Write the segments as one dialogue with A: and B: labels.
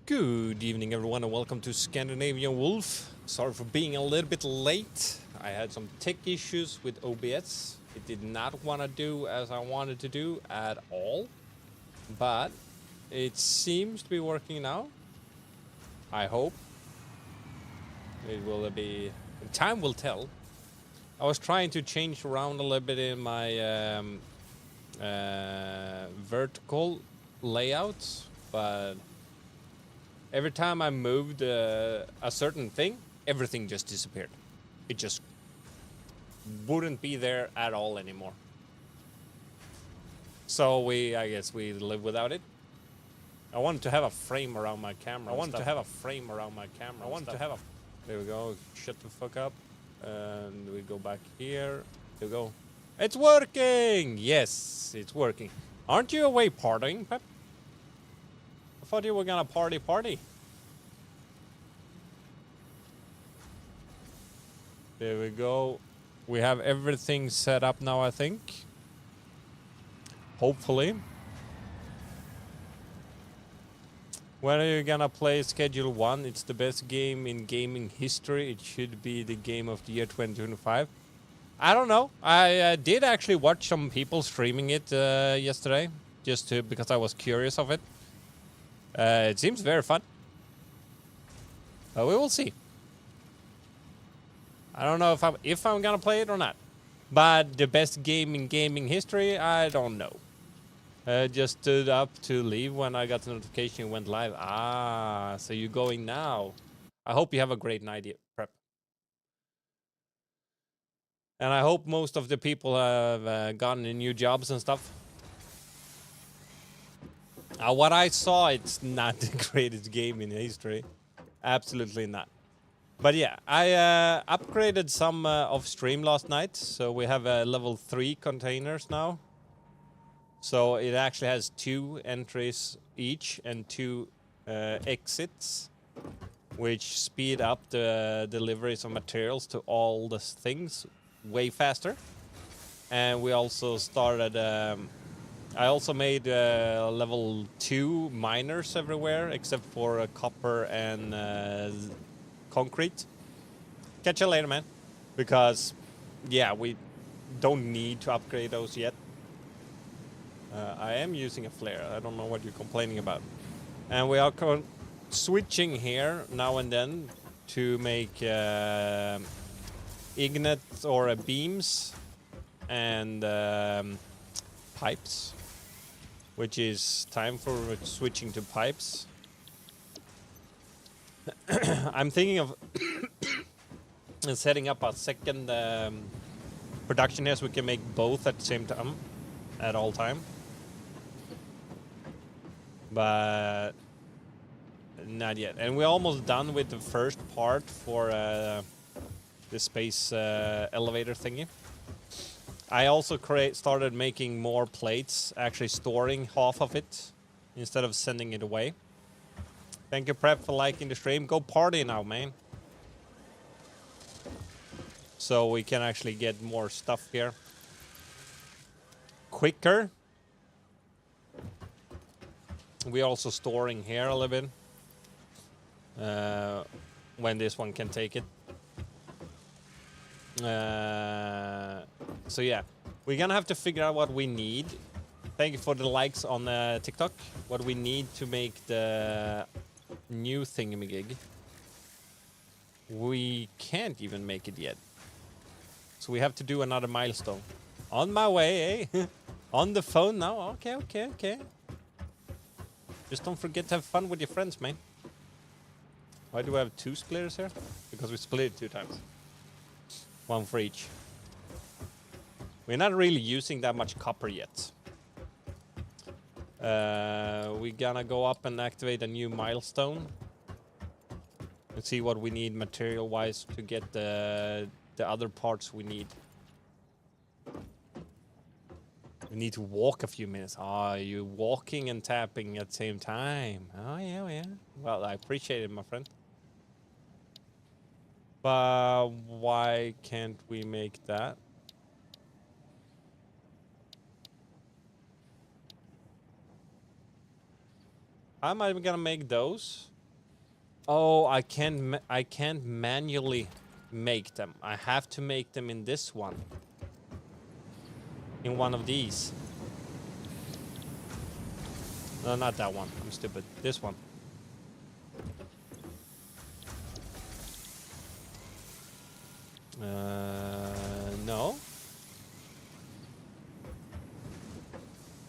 A: Good evening, everyone, and welcome to Scandinavianwolf. Sorry for being a little bit late. I had some tech issues with OBS. It did not want to do as I wanted to do at all, but it seems to be working now. I hope. It will be... Time will tell. I was trying to change around a little bit in my vertical layout, but every time I moved a certain thing, everything just disappeared. It just wouldn't be there at all anymore. So I guess we live without it. I wanted to have a frame around my camera. There we go. Shut the fuck up. And we go back here. There we go. It's working! Yes, it's working. Aren't you away partying, Pep? I thought you were gonna party. There we go. We have everything set up now, I think. Hopefully. When are you gonna play Schedule 1? It's the best game in gaming history. It should be the game of the year 2025. I don't know. I did actually watch some people streaming it yesterday, because I was curious of it. It seems very fun. But we will see. I don't know if I'm gonna play it or not. But the best game in gaming history, I don't know. Just stood up to leave when I got the notification it went live. Ah, so you're going now. I hope you have a great night, Prep. And I hope most of the people have gotten new jobs and stuff. What I saw, it's not the greatest game in history. Absolutely not. But yeah, I upgraded some off stream last night. So we have level 3 containers now. So it actually has 2 entries each and 2 exits, which speed up the deliveries of materials to all the things way faster. And we also started... I also made level 2 miners everywhere, except for copper and concrete. Catch you later, man. Because, yeah, we don't need to upgrade those yet. I am using a flare. I don't know what you're complaining about. And we are switching here now and then to make ignet or beams and pipes, which is time for switching to pipes. I'm thinking of setting up a second production here so we can make both at the same time, at all time. But not yet. And we're almost done with the first part for the space elevator thingy. I also started making more plates, actually storing half of it instead of sending it away. Thank you, Prep, for liking the stream. Go party now, man. So we can actually get more stuff here quicker. We're also storing here a little bit when this one can take it. So yeah, we're gonna have to figure out what we need. Thank you for the likes on TikTok. What we need to make the new thingamajig. We can't even make it yet. So we have to do another milestone. On my way, eh? On the phone now. Okay. Just don't forget to have fun with your friends, man. Why do we have 2 splitters here? Because we split it 2 times. 1 for each. We're not really using that much copper yet. We're gonna go up and activate a new milestone. And see what we need material-wise to get the other parts we need. We need to walk a few minutes. Ah, you're walking and tapping at the same time. Oh, yeah. Well, I appreciate it, my friend. But why can't we make that? How am I gonna make those? Oh, I can't manually make them. I have to make them in this one. In one of these. No, not that one. I'm stupid. This one. No.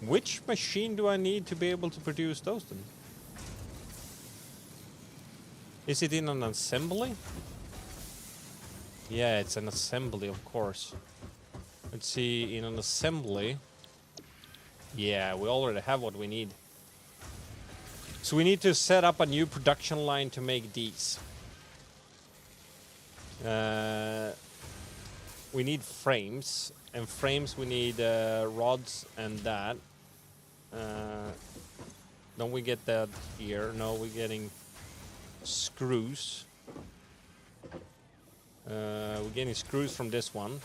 A: Which machine do I need to be able to produce those then? Is it in an assembly? Yeah, it's an assembly, of course. Let's see, in an assembly. Yeah, we already have what we need. So we need to set up a new production line to make these. We need frames, and frames we need rods and that. Don't we get that here? No, we're getting screws. We're getting screws from this one.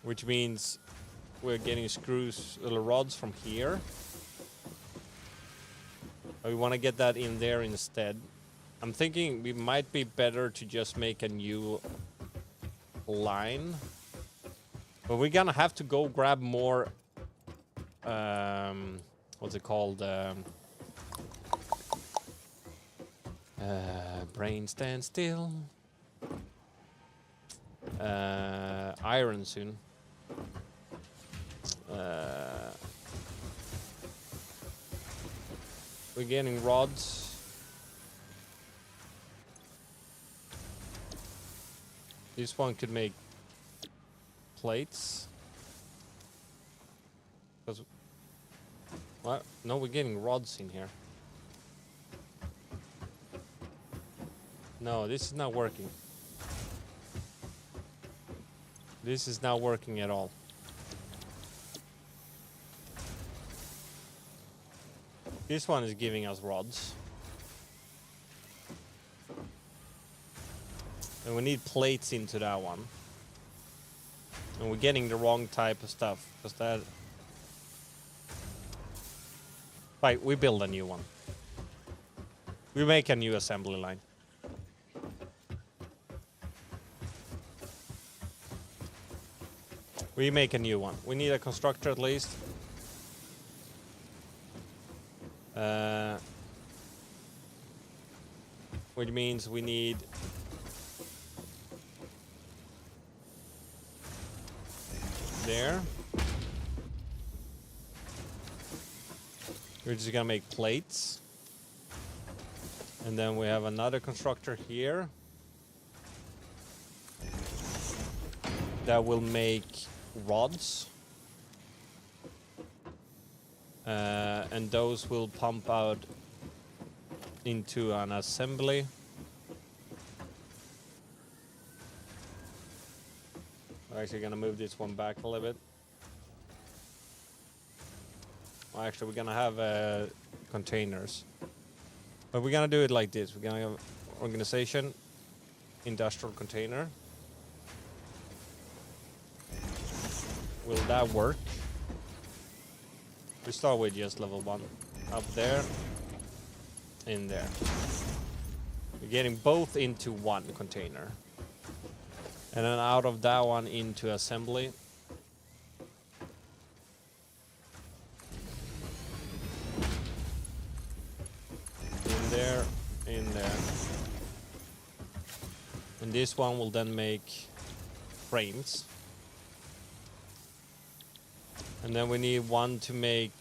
A: Which means we're getting screws, little rods from here. We want to get that in there instead. I'm thinking we might be better to just make a new line. But we're gonna have to go grab more, what's it called? Brain stand still. Iron soon. We're getting rods. This one could make plates. What? No, we're getting rods in here. No, this is not working. This is not working at all. This one is giving us rods. And we need plates into that one. And we're getting the wrong type of stuff. Because that... Right, we build a new one. We make a new assembly line. We make a new one. We need a constructor at least. Which means we need... There. We're just gonna make plates. And then we have another constructor here. That will make rods. And those will pump out into an assembly. We're actually gonna move this one back a little bit. Well, actually, we're gonna have containers. But we're gonna do it like this. We're gonna have organization, industrial container. Will that work? We start with just level 1. Up there. In there. We're getting both into one container. And then out of that one into assembly. In there, in there. And this one will then make frames. And then we need one to make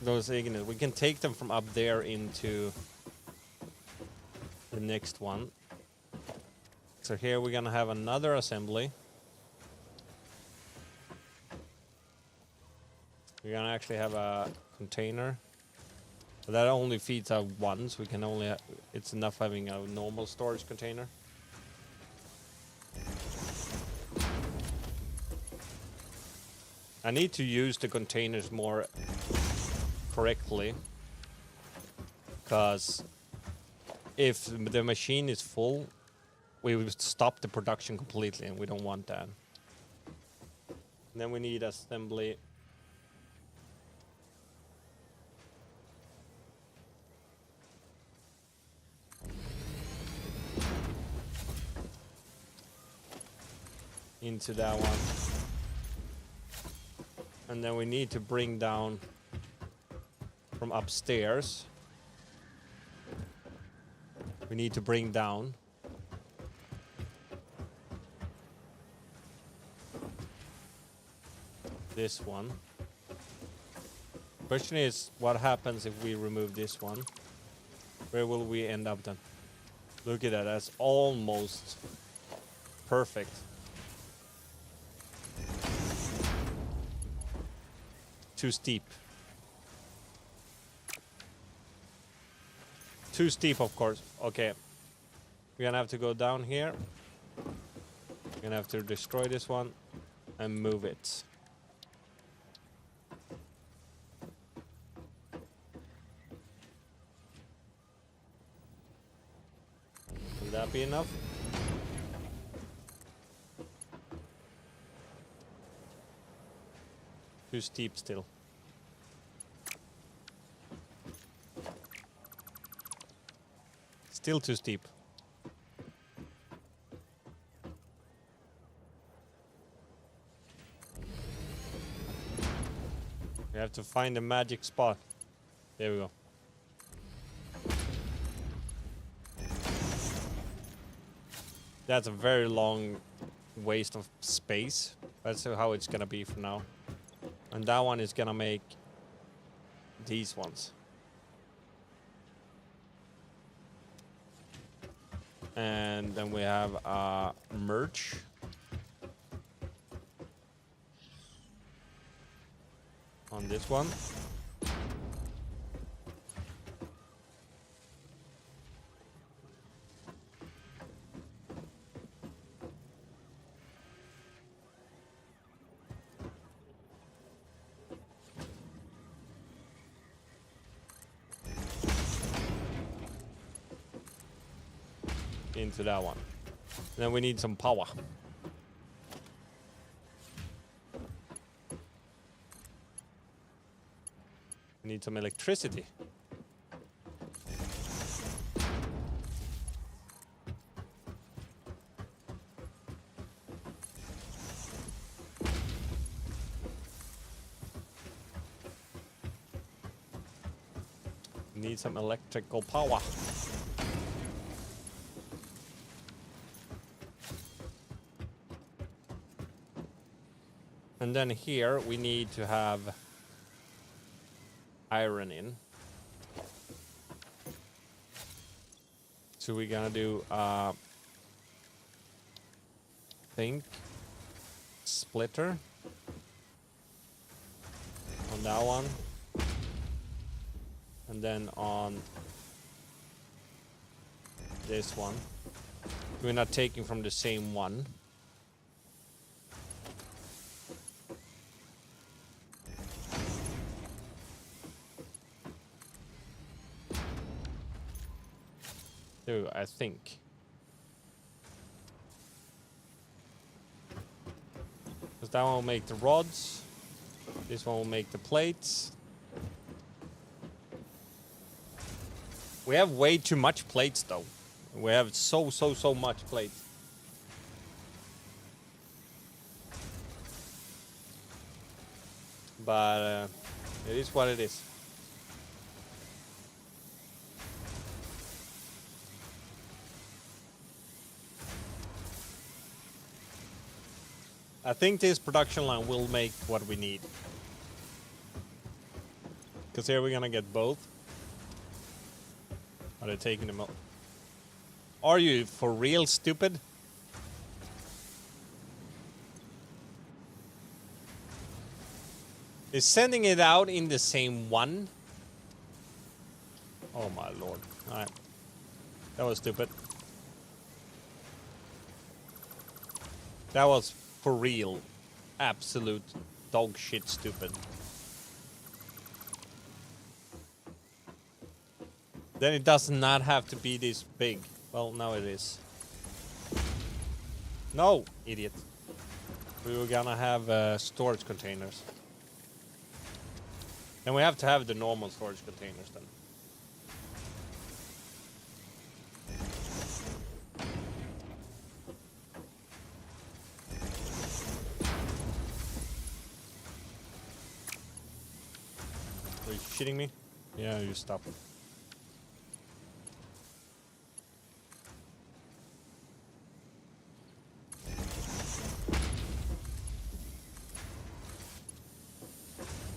A: those ignite. We can take them from up there into the next one. So here we're gonna have another assembly. We're gonna actually have a container. But that only feeds out one, so we can only it's enough having a normal storage container. I need to use the containers more correctly, because if the machine is full, we will stop the production completely, and we don't want that. Then we need assembly. Into that one. And then we need to bring down from upstairs. We need to bring down this one. Question is, what happens if we remove this one? Where will we end up then? Look at that, that's almost perfect. Too steep. Too steep, of course. Okay. We're gonna have to go down here. We're gonna have to destroy this one and move it. Will that be enough? Too steep still. Still too steep. We have to find a magic spot. There we go. That's a very long waste of space. That's how it's gonna be for now. And that one is gonna make these ones. And then we have merch. On this one. Into that one. And then we need some power. We need some electricity. We need some electrical power. And then here we need to have iron in. So we're gonna do think splitter on that one. And then on this one. We're not taking from the same one. There, I think. Because that one will make the rods. This one will make the plates. We have way too much plates though. We have so much plates. But it is what it is. I think this production line will make what we need. Because here we're gonna get both. Are they taking them out? Are you for real stupid? Is sending it out in the same one? Oh my lord. Alright. That was stupid. That was for real. Absolute dog shit stupid. Then it does not have to be this big. Well, now it is. No, idiot. We were gonna have storage containers. And we have to have the normal storage containers then. Are you shitting me? Yeah, you stop.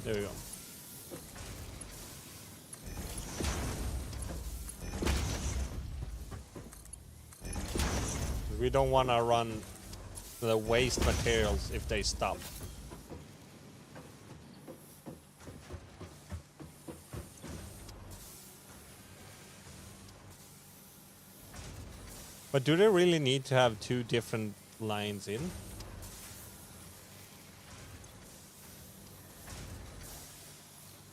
A: There we go. We don't want to run the waste materials if they stop. But do they really need to have two different lines in?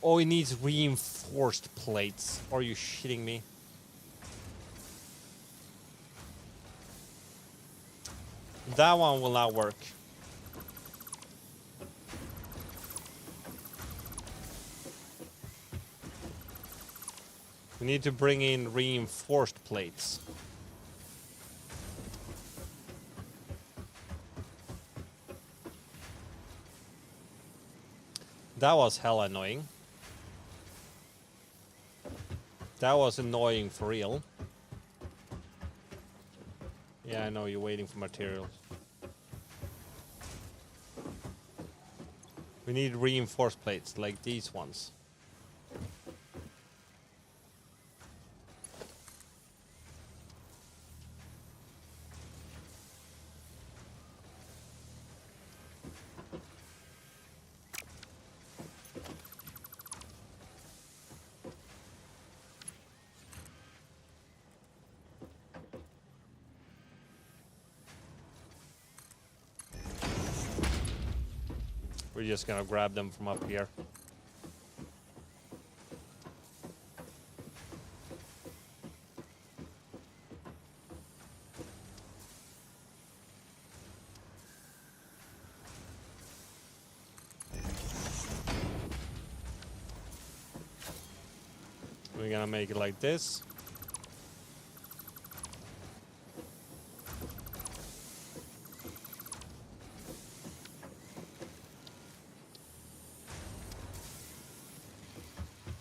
A: Oh, it needs reinforced plates. Are you shitting me? That one will not work. We need to bring in reinforced plates. That was hell annoying. That was annoying for real. Yeah, I know, you're waiting for materials. We need reinforced plates, like these ones. We're just gonna grab them from up here. We're gonna make it like this.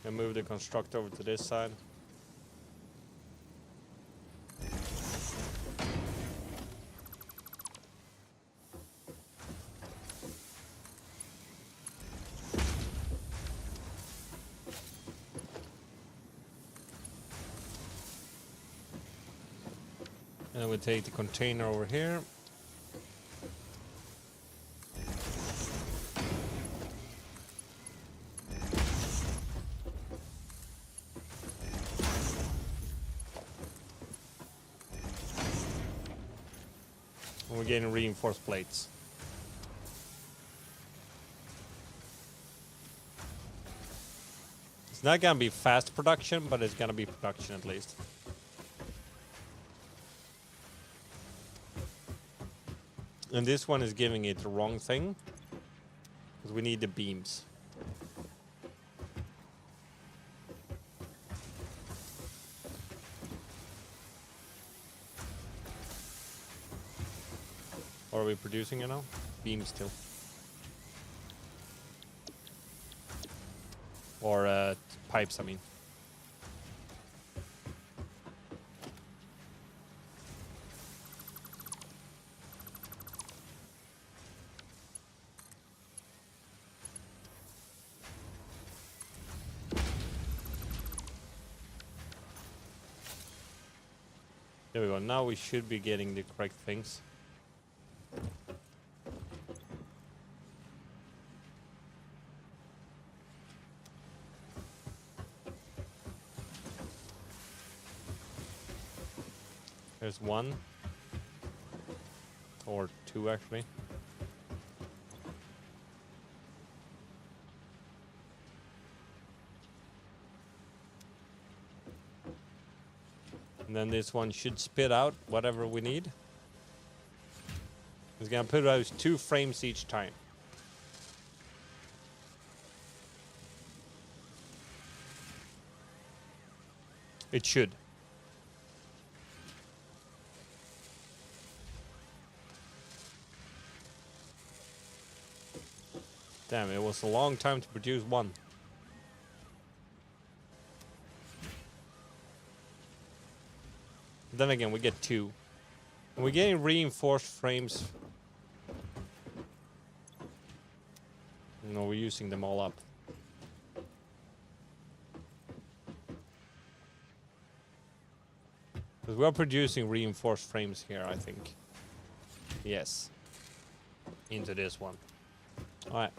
A: And move the construct over to this side. And then we take the container over here. And we're getting reinforced plates. It's not gonna be fast production, but it's gonna be production at least. And this one is giving it the wrong thing. Because we need the beams. Or are we producing it now? Beams still. Or pipes, I mean. There we go. Now we should be getting the correct things. There's one. Or two, actually. And then this one should spit out whatever we need. It's gonna put out 2 frames each time. It should. Damn, it was a long time to produce 1. Then again, we get 2. And we're getting reinforced frames. No, we're using them all up. Because we're producing reinforced frames here, I think. Yes. Into this one. Alright.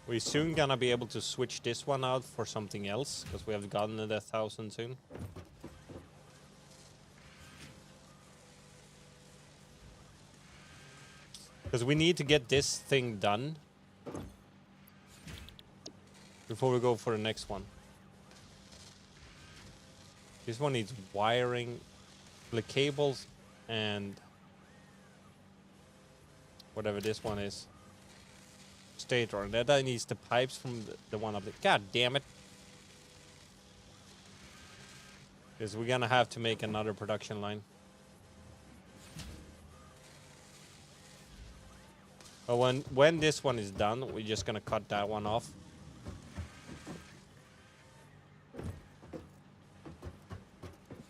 A: We're soon gonna be able to switch this one out for something else, because we have gotten to the 1,000 soon. Because we need to get this thing done before we go for the next one. This one needs wiring, the cables, and whatever this one is. Stator. And that needs the pipes from the one up there. God damn it. Because we're gonna have to make another production line. But when this one is done, we're just gonna cut that one off.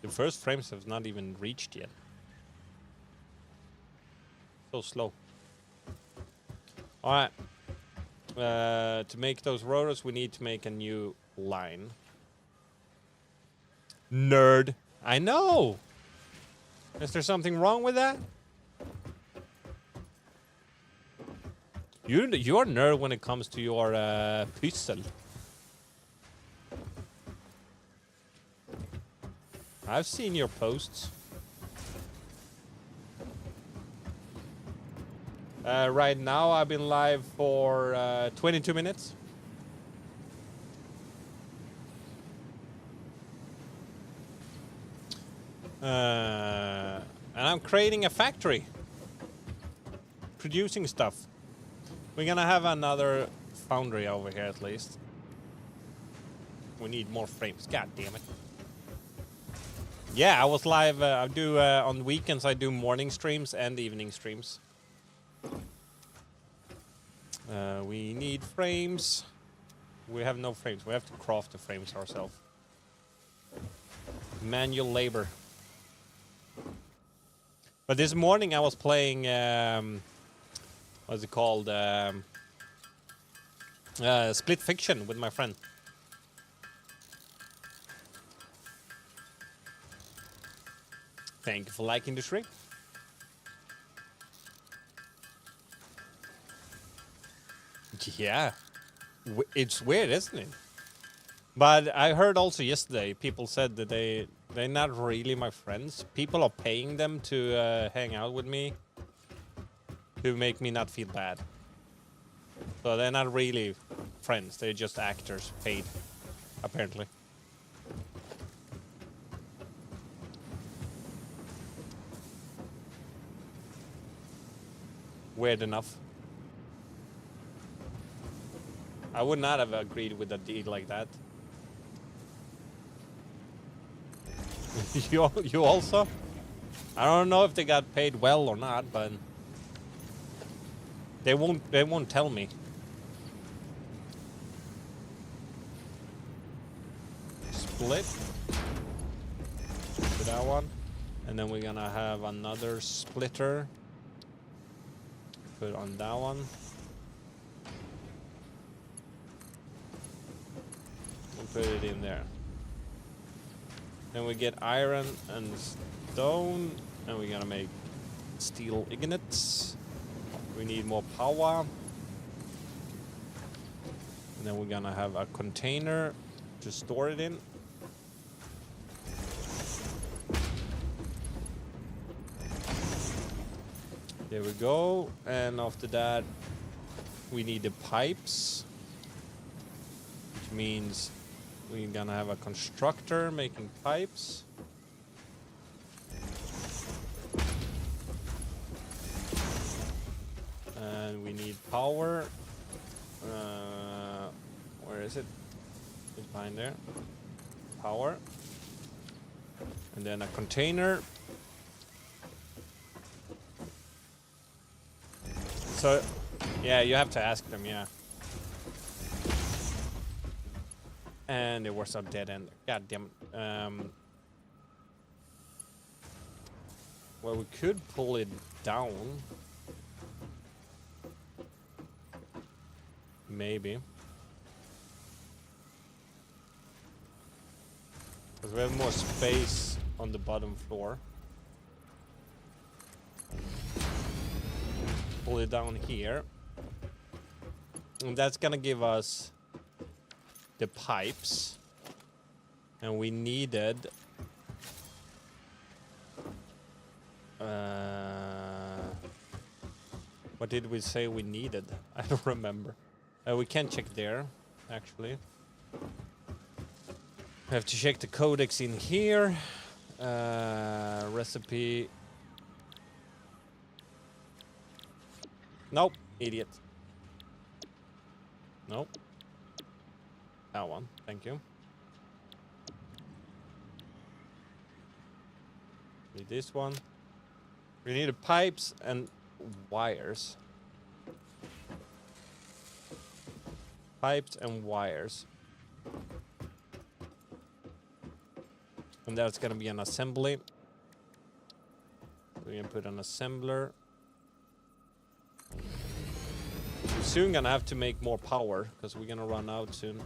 A: The first frames have not even reached yet. So slow. Alright. To make those rotors, we need to make a new line. Nerd. I know! Is there something wrong with that? You're a nerd when it comes to your puzzle. I've seen your posts. Right now, I've been live for 22 minutes. And I'm creating a factory. Producing stuff. We're gonna have another foundry over here at least. We need more frames. God damn it. Yeah, I was live. I do on weekends. I do morning streams and evening streams. We need frames. We have no frames. We have to craft the frames ourselves. Manual labor. But this morning I was playing. What's it called? Split Fiction with my friend. Thank you for liking the stream. Yeah. It's weird, isn't it? But I heard also yesterday people said that they're not really my friends. People are paying them to hang out with me to make me not feel bad. So they're not really friends. They're just actors paid, apparently. Weird enough. I would not have agreed with a deal like that. You also? I don't know if they got paid well or not, but they won't tell me. Split to that one, and then we're gonna have another splitter. Put on that one. And put it in there. Then we get iron and stone, and we're gonna make steel ingots. We need more power. And then we're gonna have a container to store it in. There we go. And after that, we need the pipes, which means we're gonna have a constructor making pipes. then we need power. Where is it? It's behind there. Power. And then a container. So, yeah, you have to ask them, yeah. And it was a dead end. God damn it. Well, we could pull it down. Maybe. Because we have more space on the bottom floor. Pull it down here. And that's gonna give us the pipes. And we needed... what did we say we needed? I don't remember. We can check there, actually. We have to check the codex in here. Recipe. Nope, idiot. Nope. That one, thank you. Need this one. We need pipes and wires. Pipes and wires. And that's gonna be an assembly. We're gonna put an assembler. We're soon gonna have to make more power because we're gonna run out soon.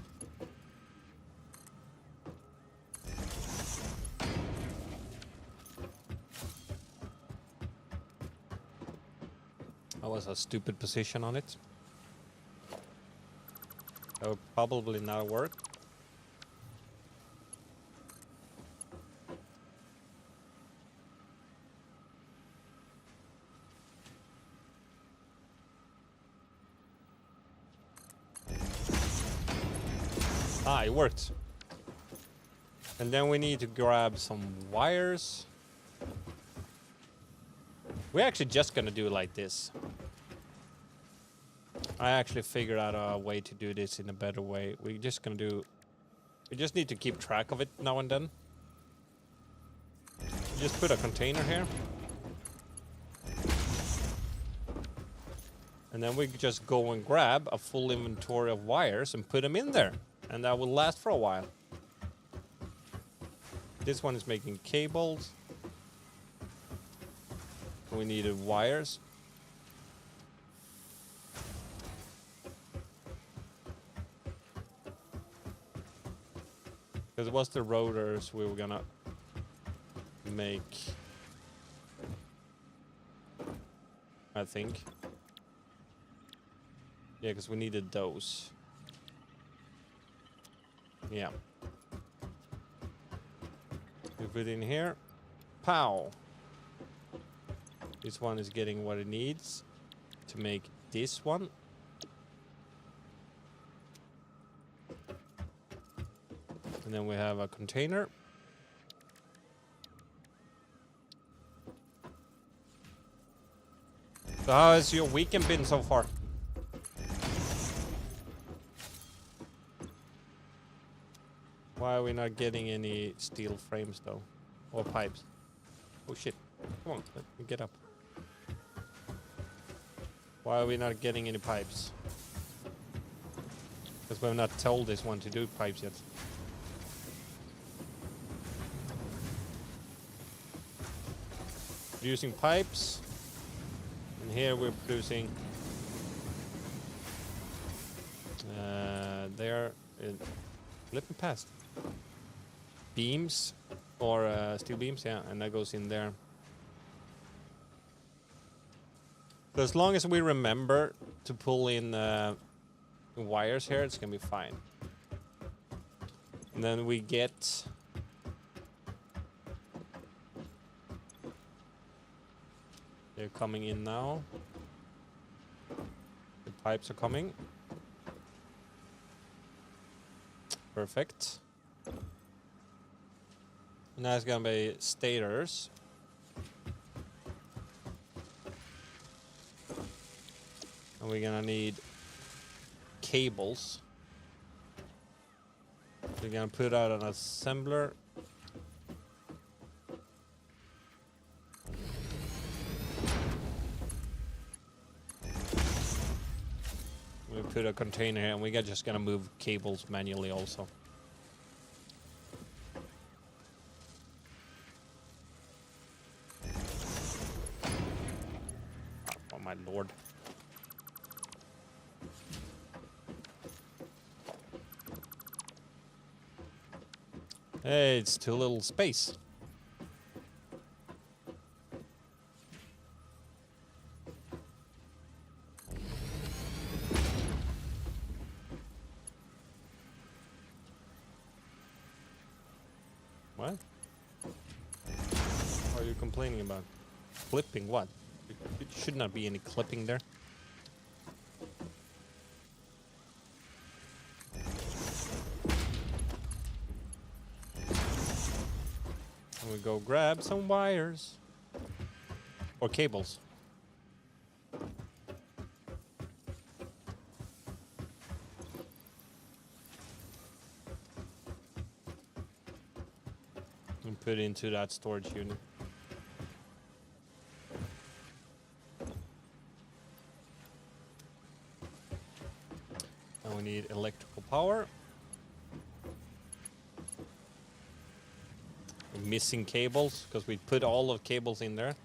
A: That was a stupid position on it. That would probably not work. Ah, it worked. And then we need to grab some wires. We're actually just gonna do it like this. I actually figured out a way to do this in a better way. We just need to keep track of it now and then. Just put a container here. And then we just go and grab a full inventory of wires and put them in there. And that will last for a while. This one is making cables. We needed wires. Because it was the rotors we were gonna make, I think. Yeah, because we needed those. Yeah. We put in here. Pow! This one is getting what it needs to make this one. And then we have a container. So how has your weekend been so far? Why are we not getting any steel frames though? Or pipes? Oh shit. Come on, let me get up. Why are we not getting any pipes? Because we have not told this one to do pipes yet. Producing pipes. And here we're producing... there... let me past. Beams. Or steel beams, yeah. And that goes in there. So as long as we remember to pull in wires here, it's gonna be fine. And then we get... they're coming in now. The pipes are coming. Perfect. Now it's gonna be stators. And we're gonna need cables. We're gonna put out an assembler. We put a container here, and we're just gonna move cables manually also. Oh my lord. Hey, it's too little space. What? What are you complaining about? Clipping what? It should not be any clipping there. And we go grab some wires. Or cables. And put it into that storage unit. And we need electrical power. We're missing cables because we put all of cables in there.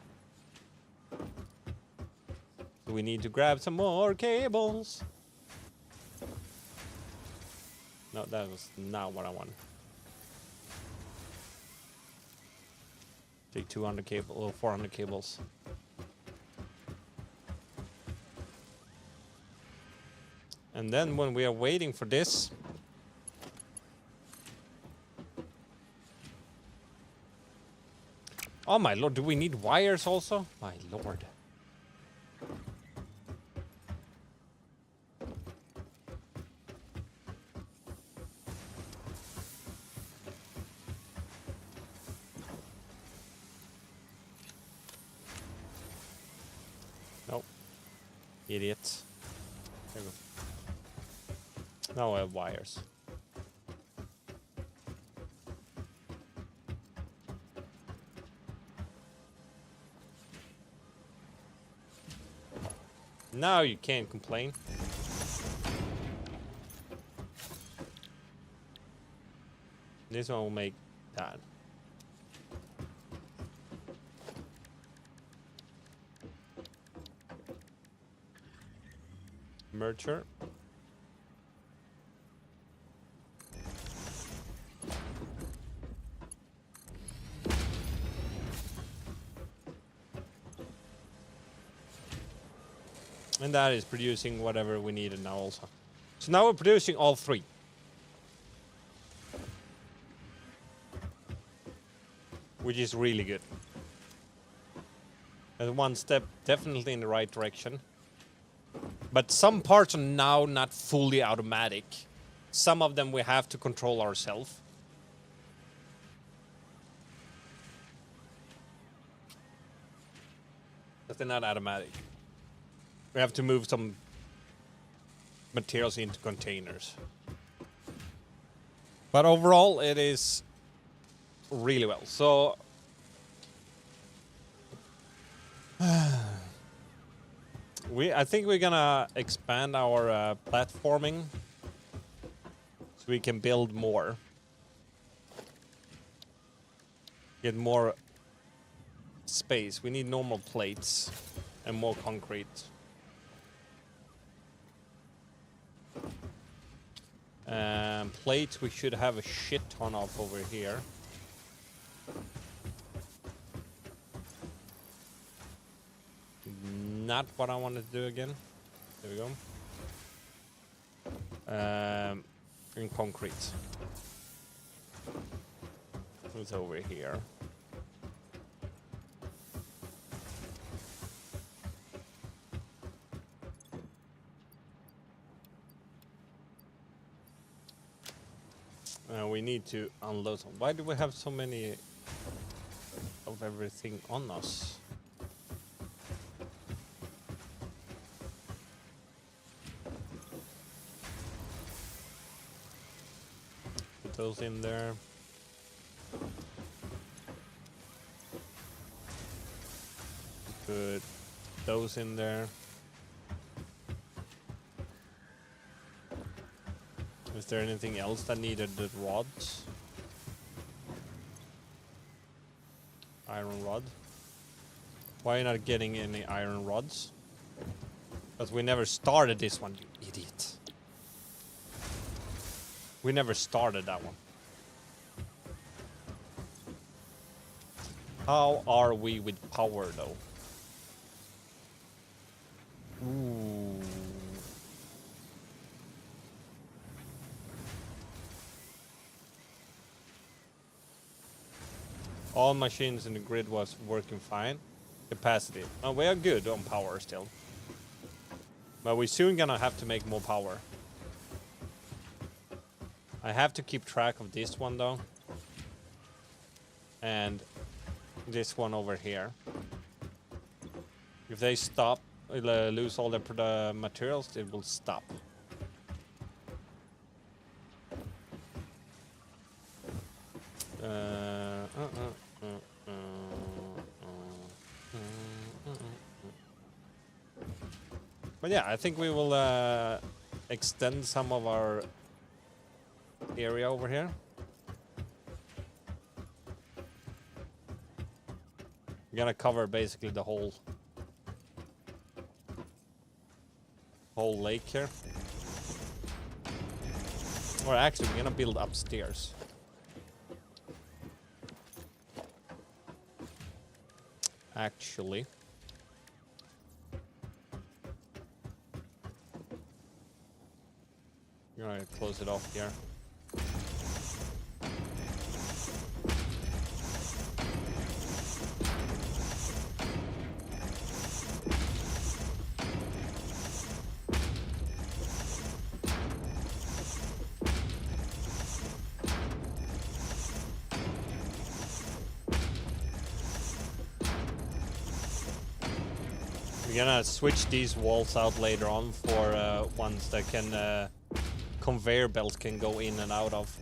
A: So we need to grab some more cables. No, that was not what I wanted. Take 200 cable or 400 cables. And then when we are waiting for this, oh my lord, do we need wires also? My lord. Nope. Idiot. There we go. Now I have wires. Now you can't complain. This one will make that. Merger. And that is producing whatever we needed now also. So now we're producing all three. Which is really good. And one step definitely in the right direction. But some parts are now not fully automatic. Some of them we have to control ourselves. But they're not automatic. We have to move some materials into containers. But overall, it is really well. So I think we're gonna expand our platforming so we can build more. Get more space. We need normal plates and more concrete. Plates we should have a shit ton of over here. Not what I wanted to do again. There we go. In concrete. It's over here. We need to unload some. Why do we have so many of everything on us? those in there. Put those in there. Is there anything else that needed the rods? Iron rod. Why are you not getting any iron rods? Because we never started this one, you idiot. We never started that one. How are we with power, though? Ooh. All machines in the grid was working fine. Capacity. Oh, we are good on power still. But we're soon gonna have to make more power. I have to keep track of this one though. And this one over here. If they stop, lose all their materials, it will stop. But yeah, I think we will extend some of our area over here. We're gonna cover basically the whole lake here. Or actually, we're gonna build upstairs. Actually. We're gonna close it off here. We're gonna switch these walls out later on for ones that can conveyor belts can go in and out of.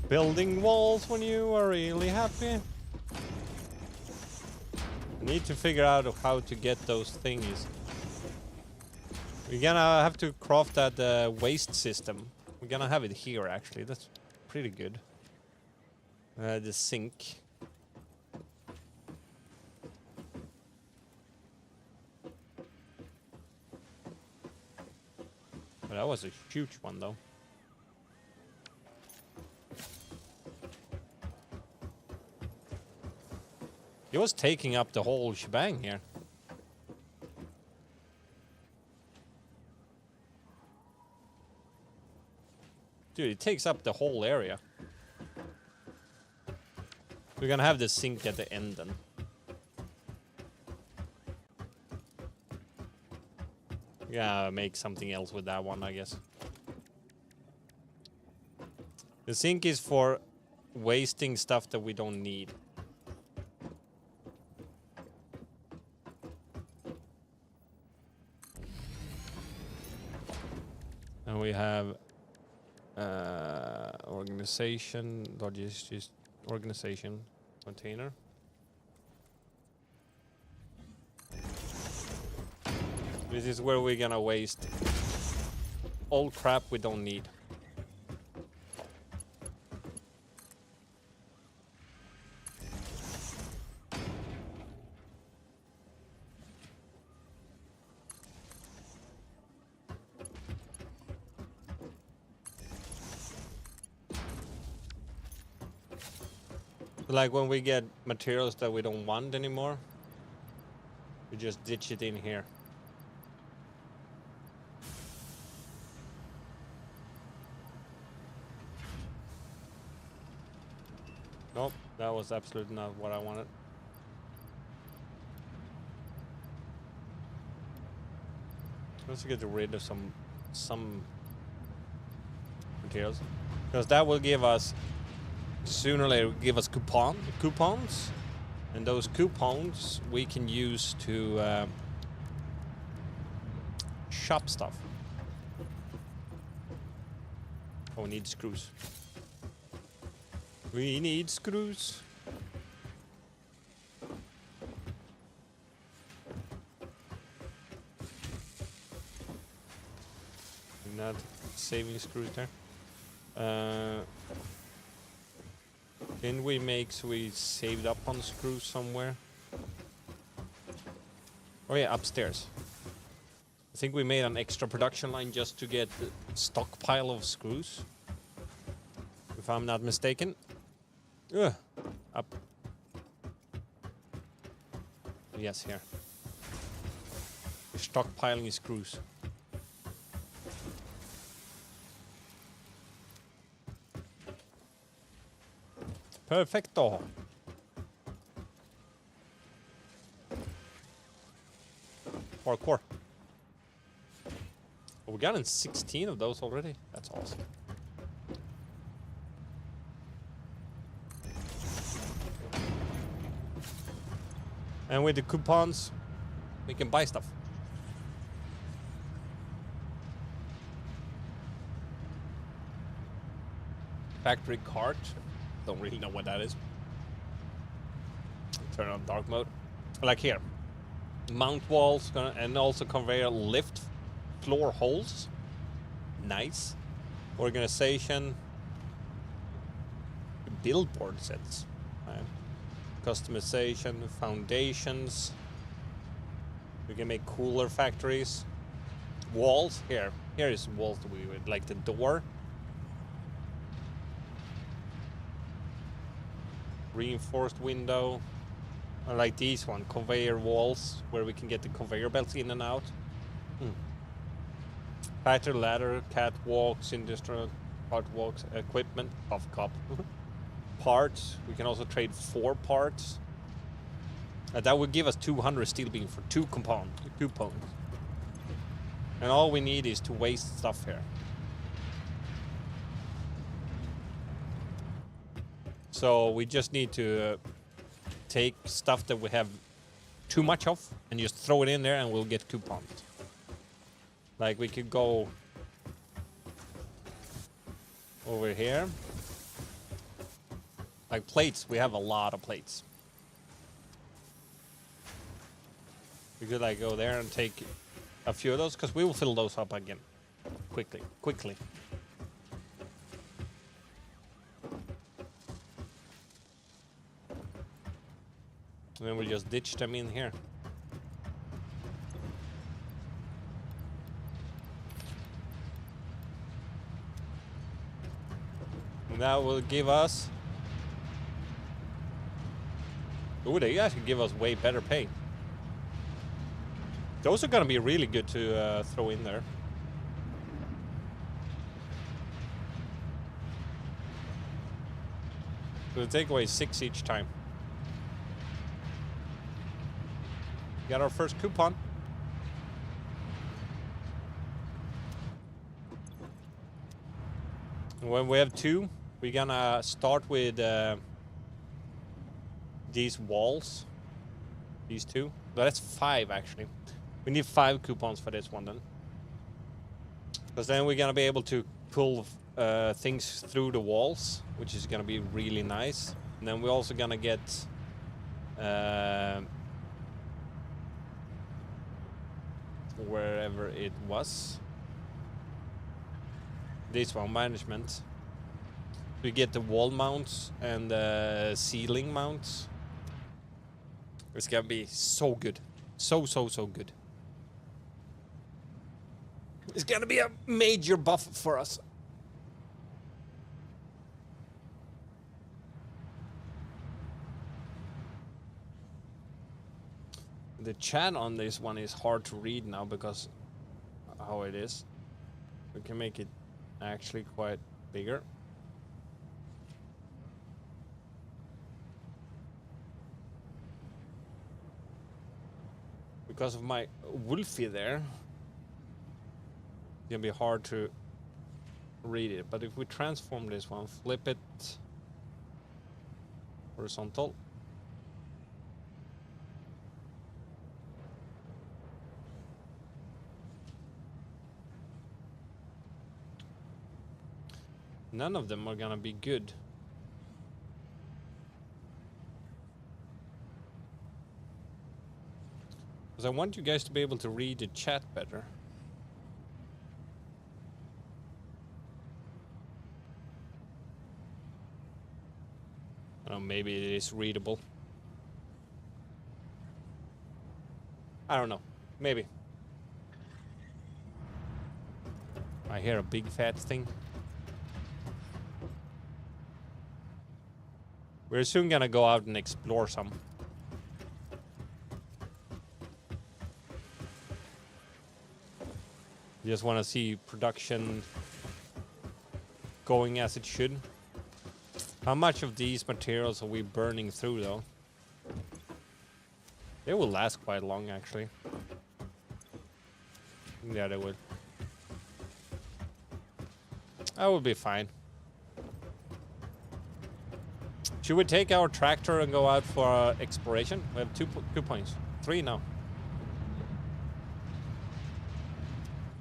A: Building walls when you are really happy. I need to figure out how to get those thingies. We're gonna have to craft that waste system. We're gonna have it here actually. That's pretty good. The sink. But that was a huge one though. It was taking up the whole shebang here. Dude, it takes up the whole area. We're gonna have the sink at the end then. Yeah, make something else with that one, I guess. The sink is for wasting stuff that we don't need. And we have organization, logistics, organization, container. This is where we're gonna waste all crap we don't need. Like when we get materials that we don't want anymore, we just ditch it in here. Nope, that was absolutely not what I wanted. Let's get rid of some materials, because that will give us sooner or later give us coupons, and those coupons we can use to shop stuff. Oh, we need screws. We need screws. Not saving screws there. Didn't we make so we saved up on screws somewhere? Oh yeah, upstairs. I think we made an extra production line just to get the stockpile of screws, if I'm not mistaken. Ugh. Up. Yes, here. We're stockpiling screws. Perfecto. Parkour. Oh, we got in 16 of those already. That's awesome. And with the coupons, we can buy stuff. Factory cart. Don't really know what that is. Turn on dark mode. Like here. Mount walls and also conveyor lift floor holes. Nice. Organization. Billboard sets. Right. Customization, foundations. We can make cooler factories. Walls. Here is walls that we would like the door. Reinforced window. I like these one. Conveyor walls where we can get the conveyor belts in and out. Factory ladder, catwalks, industrial catwalks, equipment, off cup. Parts. We can also trade 4 parts. That would give us 200 steel beam for 2 coupons. And all we need is to waste stuff here. So we just need to take stuff that we have too much of and just throw it in there and we'll get coupons. Like we could go over here. Like plates, we have a lot of plates. We could like go there and take a few of those because we will fill those up again quickly. And then we'll just ditch them in here. And that will give us... Ooh, they actually give us way better pay. Those are gonna be really good to throw in there. So we'll take away 6 each time. Got our first coupon. And when we have 2, we're gonna start with these walls. These 2. But that's 5 actually. We need 5 coupons for this one then. Because then we're gonna be able to pull things through the walls, which is gonna be really nice. And then we're also gonna get wherever it was. This one, management. We get the wall mounts and the ceiling mounts. It's gonna be so good. So good. It's gonna be a major buff for us. The chat on this one is hard to read now because how it is. We can make it actually quite bigger. because of my wolfie there, it's gonna be hard to read it. But if we transform this one, flip it horizontal. None of them are gonna be good. Because I want you guys to be able to read the chat better. I don't know, maybe it is readable. I don't know. Maybe. I hear a big fat thing. We're soon gonna go out and explore some. Just want to see production going as it should. How much of these materials are we burning through, though? They will last quite long, actually. Yeah, they will. That will be fine. Should we take our tractor and go out for exploration? We have 2 points. 3 now.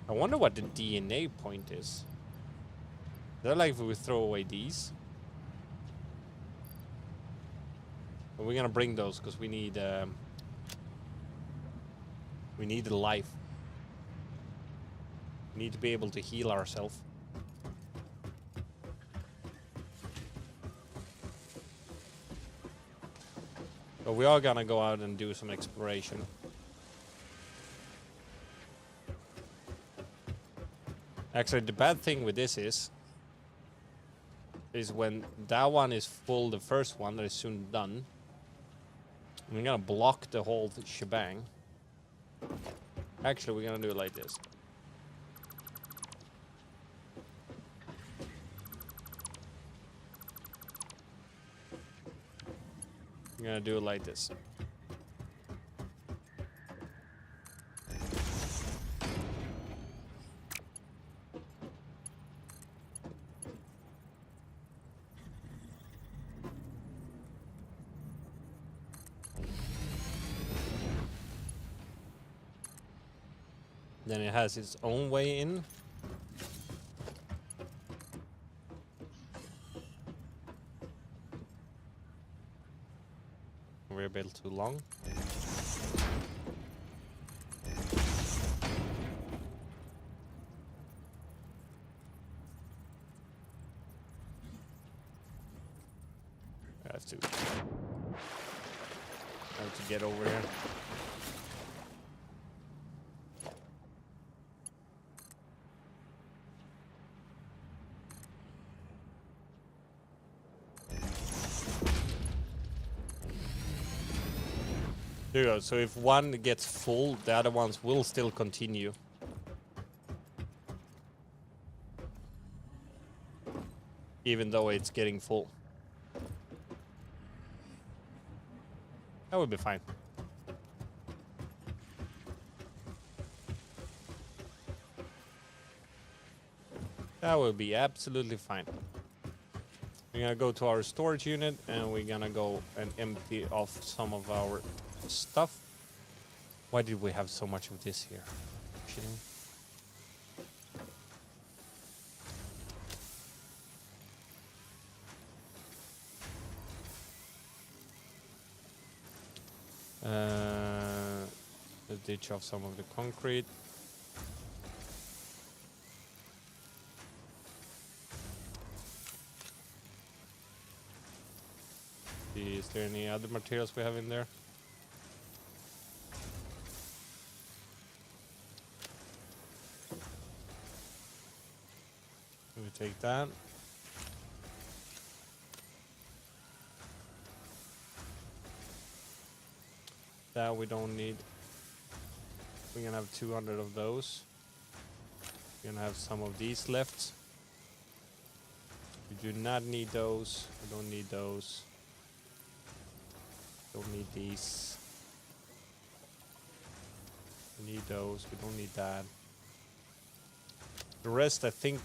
A: I wonder what the DNA point is. Is that like if we throw away these? But we're gonna bring those because we need the life. We need to be able to heal ourselves. But we are gonna go out and do some exploration. Actually, the bad thing with this is when that one is full, the first one that is soon done, we're gonna block the whole shebang. Actually, we're gonna do it like this. We're gonna do it like this. Then it has its own way in. We're a bit too long. I have to get over here. There you go. So if one gets full, the other ones will still continue. Even though it's getting full. That would be fine. That would be absolutely fine. We're gonna go to our storage unit and we're gonna go and empty off some of our stuff. Why did we have so much of this here? Kidding me? Let's ditch off some of the concrete. Is there any other materials we have in there? We take that. That we don't need. We're gonna have 200 of those. We're gonna have some of these left. We do not need those. We don't need those. Don't need these. We need those. We don't need that. The rest, I think,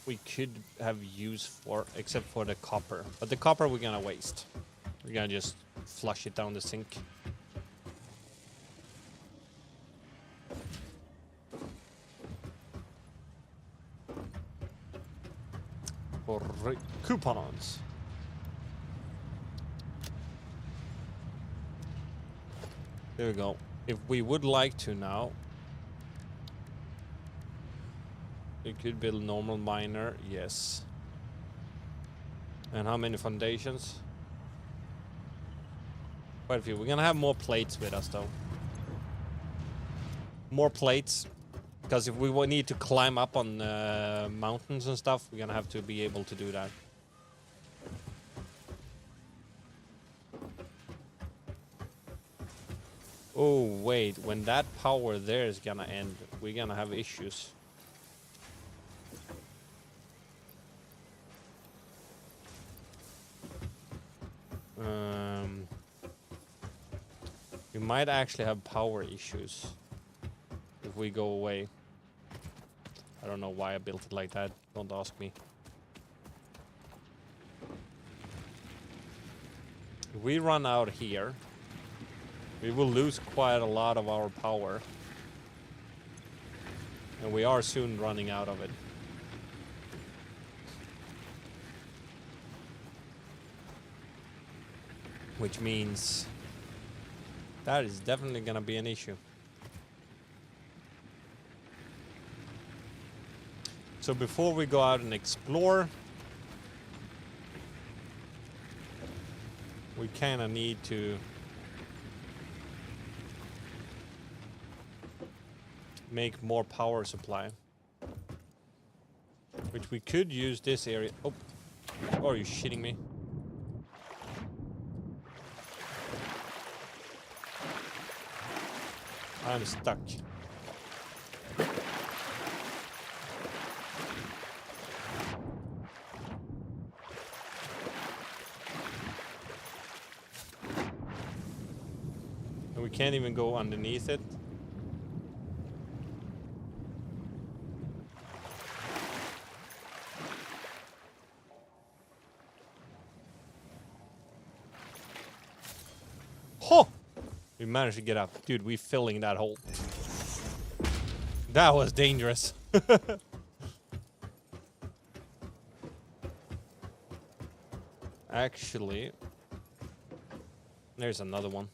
A: we could have use for, except for the copper. But the copper we're gonna waste. We're gonna just flush it down the sink. For coupons. There we go. If we would like to now, we could build normal miner, yes. And how many foundations? Quite a few. We're gonna have more plates with us though. More plates. Because if we need to climb up on mountains and stuff, we're gonna have to be able to do that. Oh wait, when that power there is gonna end, we're gonna have issues. We might actually have power issues if we go away. I don't know why I built it like that. Don't ask me. If we run out here, we will lose quite a lot of our power. And we are soon running out of it. Which means that is definitely gonna be an issue. So before we go out and explore, we kinda need to make more power supply. Which we could use this area. Oh, are you shitting me? I'm stuck. And we can't even go underneath it. Ho! We managed to get up. Dude, we filling that hole. That was dangerous. Actually, there's another one.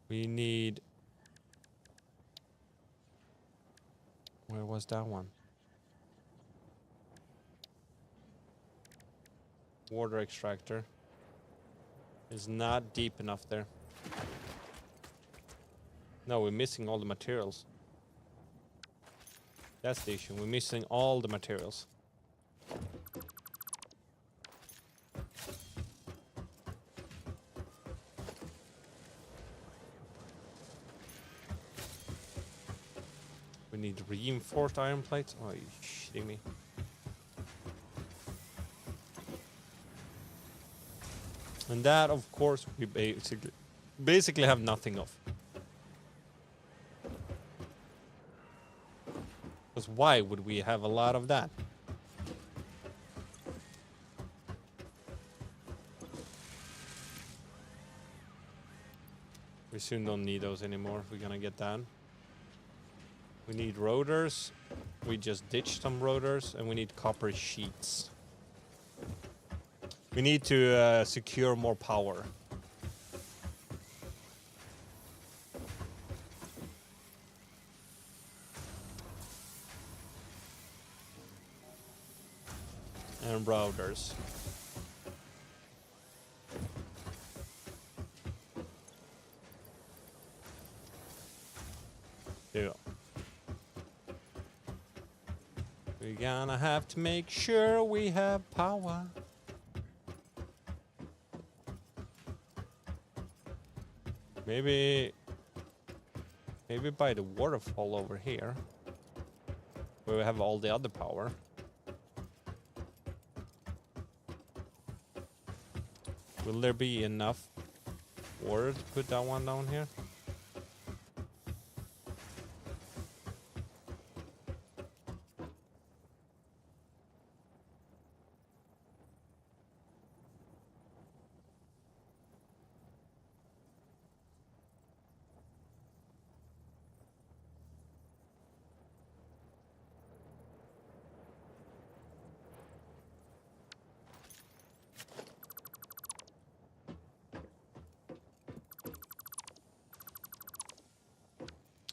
A: We need... Where was that one? Water extractor. Is not deep enough there. No, we're missing all the materials. That's the issue. We're missing all the materials. We need reinforced iron plates. Oh, are you shitting me? And that, of course, we basically have nothing of. Because why would we have a lot of that? We soon don't need those anymore if we're gonna get that. We need rotors. We just ditched some rotors, and we need copper sheets. We need to secure more power. And routers. There you go. We're gonna have to make sure we have power. Maybe by the waterfall over here, where we have all the other power. Will there be enough water to put that one down here?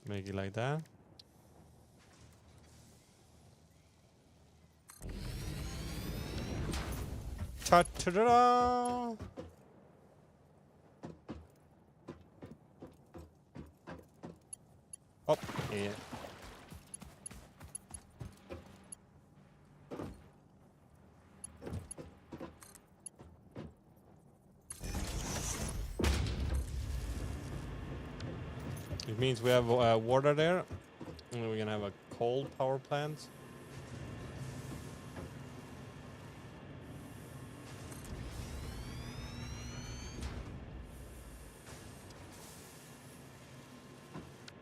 A: Make it like that. Ta-ta-da! Oh, yeah. It means we have water there, and we're gonna have a coal power plant.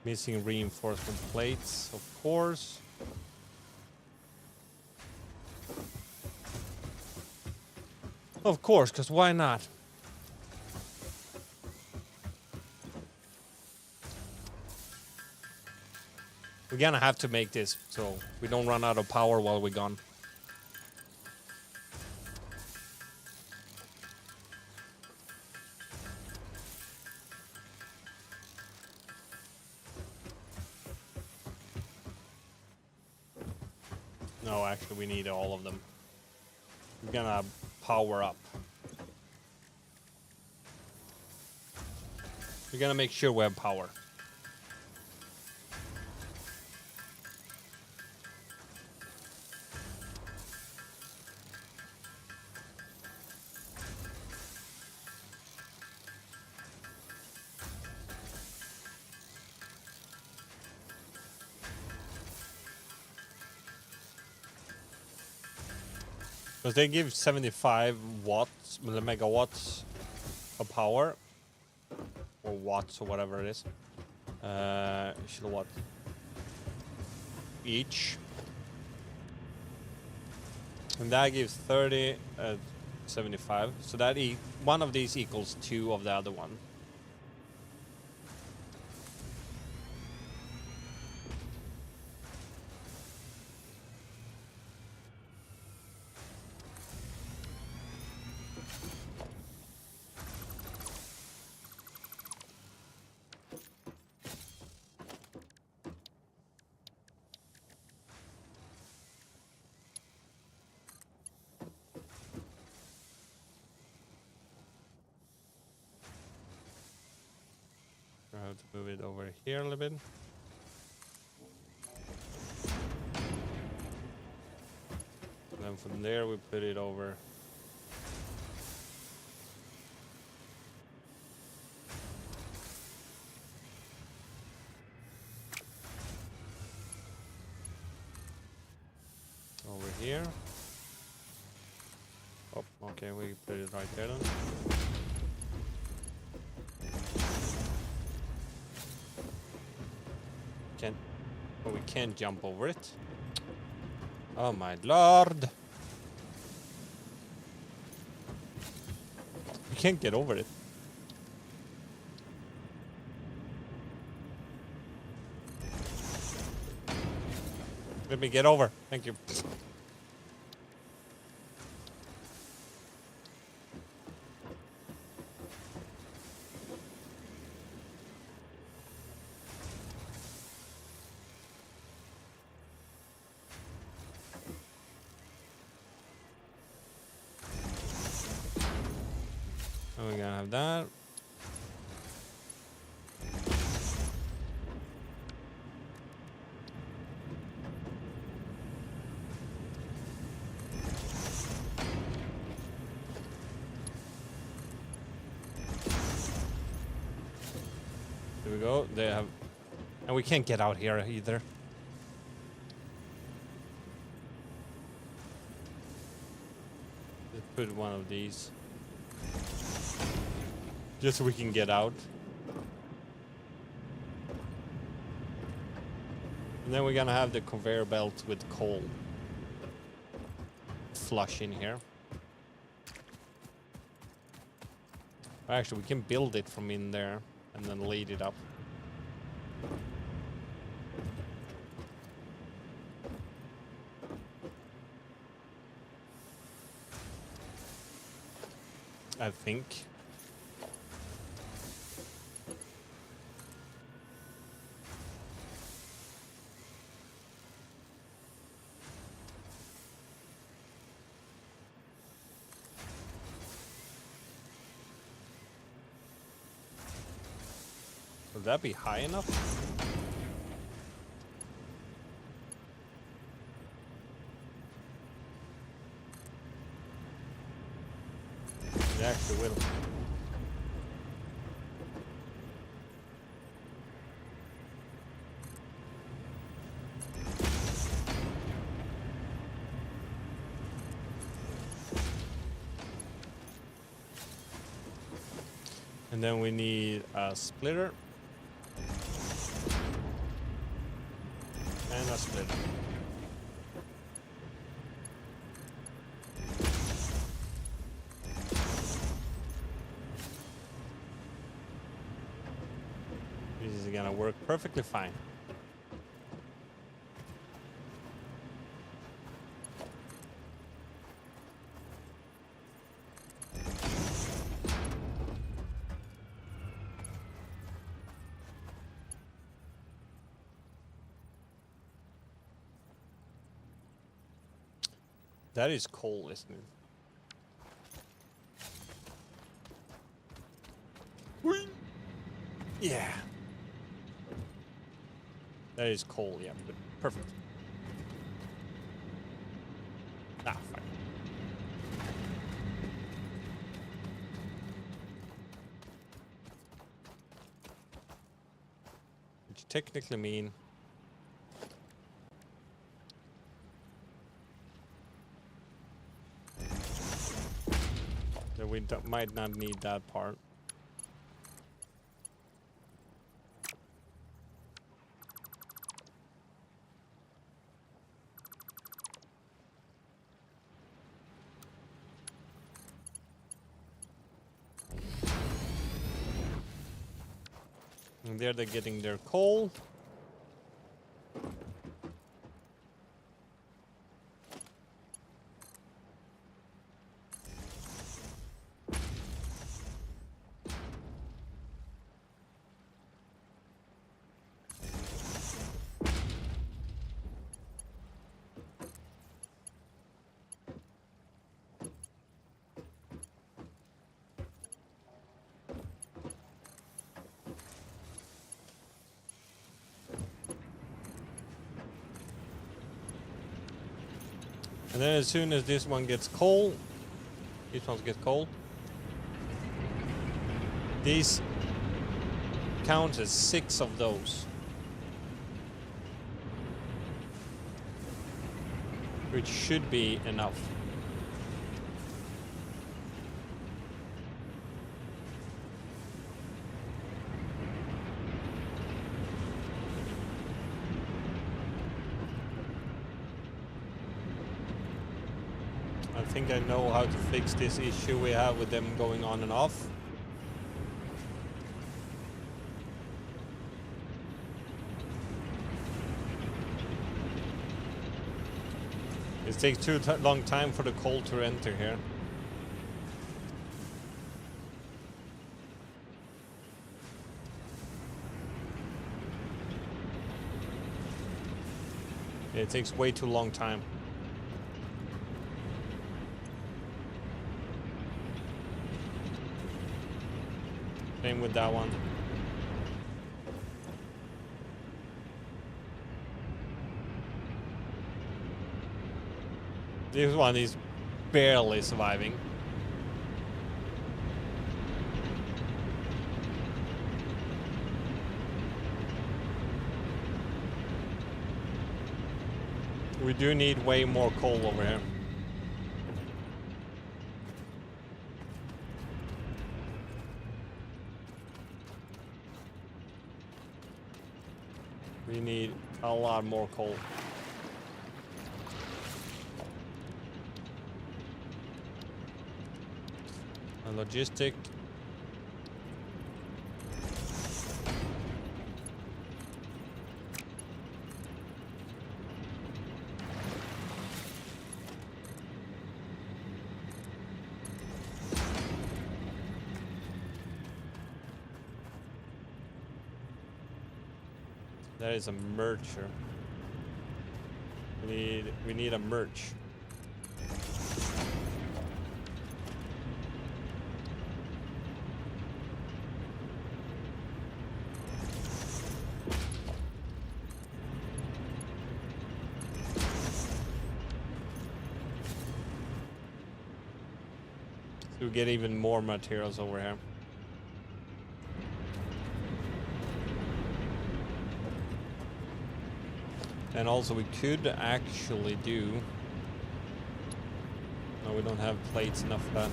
A: Missing reinforcement plates, of course. Of course, because why not? We're gonna have to make this so we don't run out of power while we're gone. No, actually, we need all of them. We're gonna power up. We're gonna make sure we have power. Because they give 75 watts, megawatts of power. Or watts, or whatever it is. Kilowatt. Each. And that gives 30 at 75. So that one of these equals 2 of the other one. I have to move it over here a little bit. And then from there we put it over. Over here. Oh, okay, we put it right there then. Oh, we can't jump over it. Oh my lord. We can't get over it. Let me get over. Thank you. And we're gonna have that. There we go. They have, and we can't get out here either. Let's put one of these, just so we can get out. And then we're gonna have the conveyor belt with coal flush in here. Actually, we can build it from in there and then lead it up. I think. Would that be high enough? It actually will. And then we need a splitter. And a splitter. This is gonna work perfectly fine. That is coal, isn't it? Whee! Yeah. That is coal, yeah, but perfect. Ah, fine. Which technically mean that we might not need that part. And there they're getting their coal. And then as soon as this one gets coal, these ones get coal. These count as 6 of those. Which should be enough. I think I know how to fix this issue we have with them going on and off. It takes too long time for the coal to enter here. It takes way too long time. Same with that one. This one is barely surviving. We do need way more coal over here. We need a lot more coal. A logistic. There is a mercher. We need a merch. So we get even more materials over here. And also we could actually do... No, we don't have plates enough for that.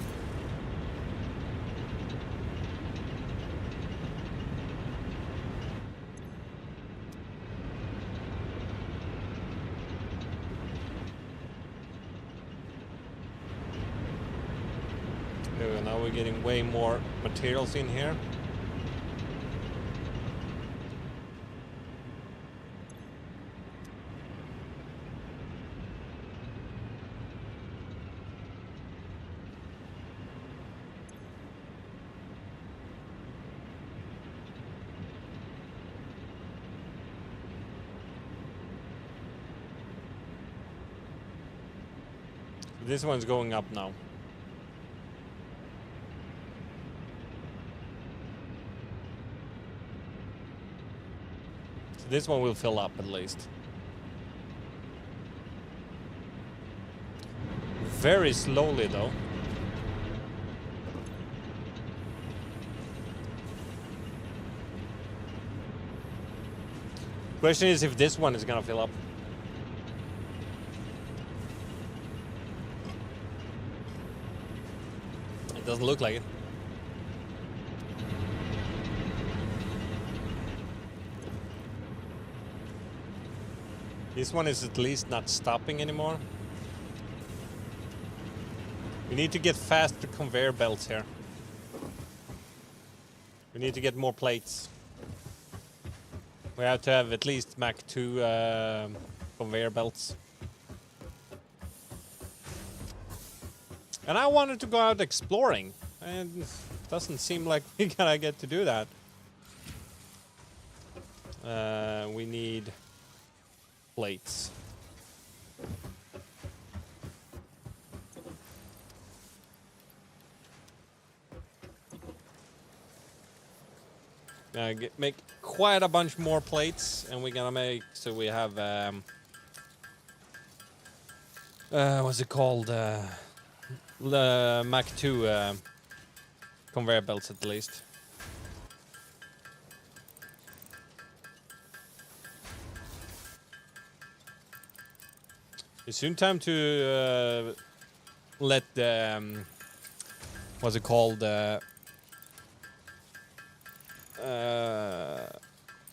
A: There we go, now we're getting way more materials in here. This one's going up now. So this one will fill up at least. Very slowly though. Question is if this one is gonna fill up. It doesn't look like it. This one is at least not stopping anymore. We need to get faster conveyor belts here. We need to get more plates. We have to have at least Mach 2 conveyor belts. And I wanted to go out exploring, and it doesn't seem like we're gonna get to do that. We need plates. Make quite a bunch more plates, and we're gonna make so we have what's it called? The Mach 2 conveyor belts at least. It's soon time to let the what's it called?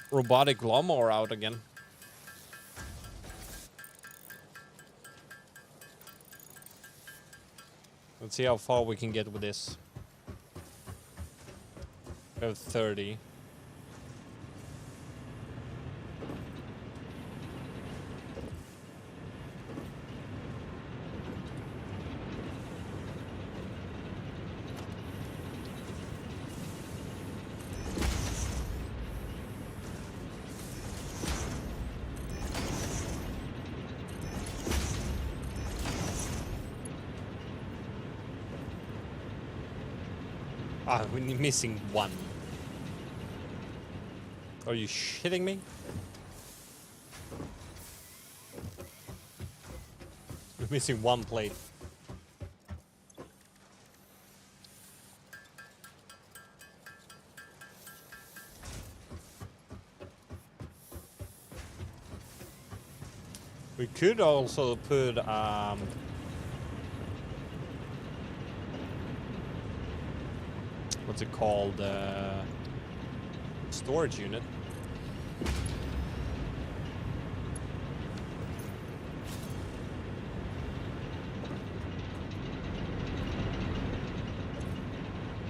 A: Robotic lawnmower out again. Let's see how far we can get with this. We have 30. Ah, we're missing one. Are you shitting me? We're missing one plate. We could also put what's it called? Storage unit.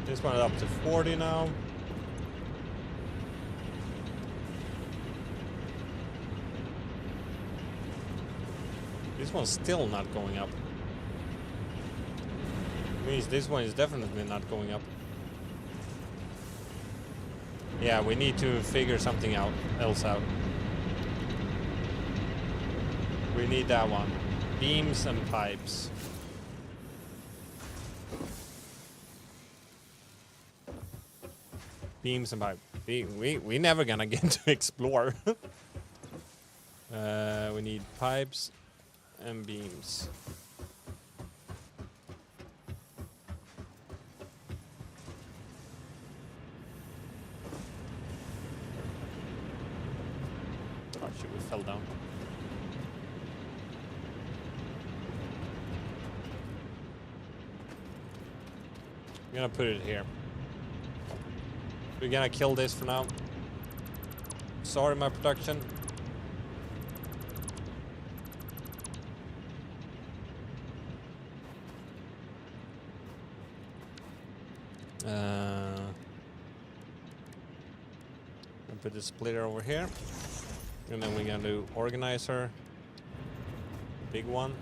A: This one is up to 40 now. This one's still not going up. Means this one is definitely not going up. Yeah, we need to figure something else out. We need that one. Beams and pipes. Beams and pipes. We never gonna get to explore. We need pipes and beams. Oh shit, we fell down. I'm gonna put it here. We're gonna kill this for now. Sorry, my production. I'll put the splitter over here. And then we're gonna do organizer. Big one.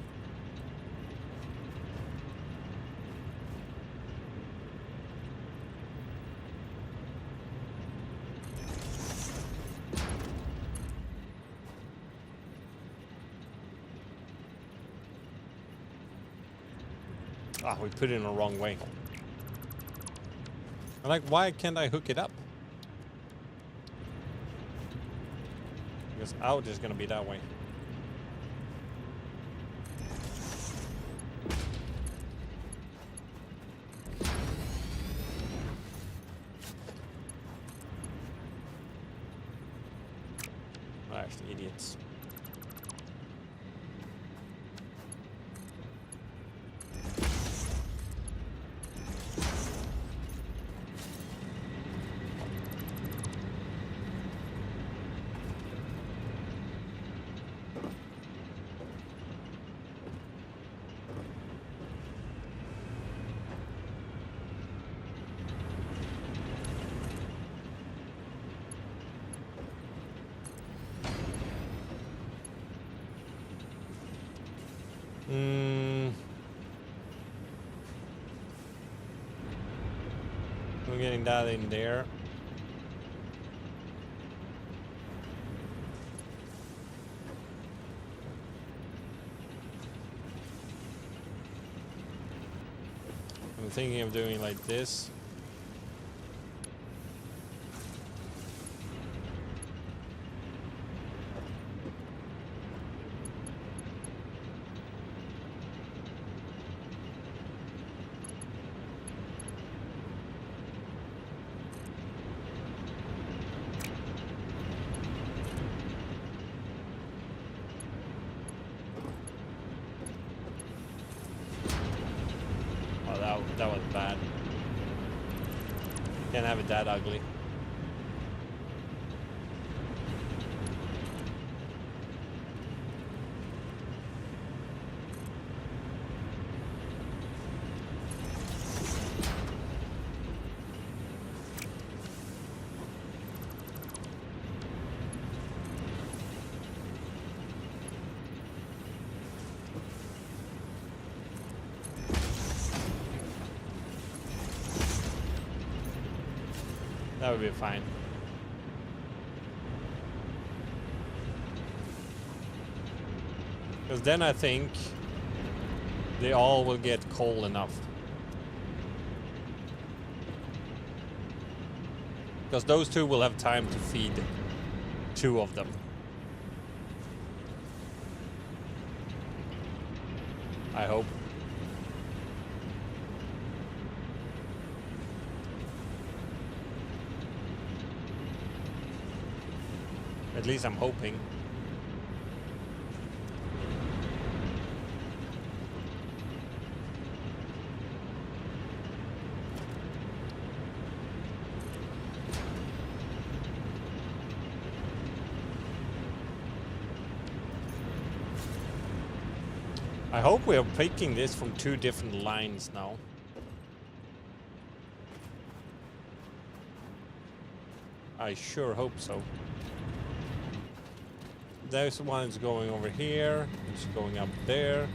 A: Ah, we put it in the wrong way. I'm like, why can't I hook it up? Because out is gonna be that way. Oh, actually, idiots. We're getting that in there. I'm thinking of doing like this. That was bad. Can't have it that ugly. That would be fine. Because then I think they all will get cold enough. Because those two will have time to feed two of them. I hope. At least I'm hoping. I hope we are picking this from 2 different lines now. I sure hope so. There's one that's going over here. It's going up there.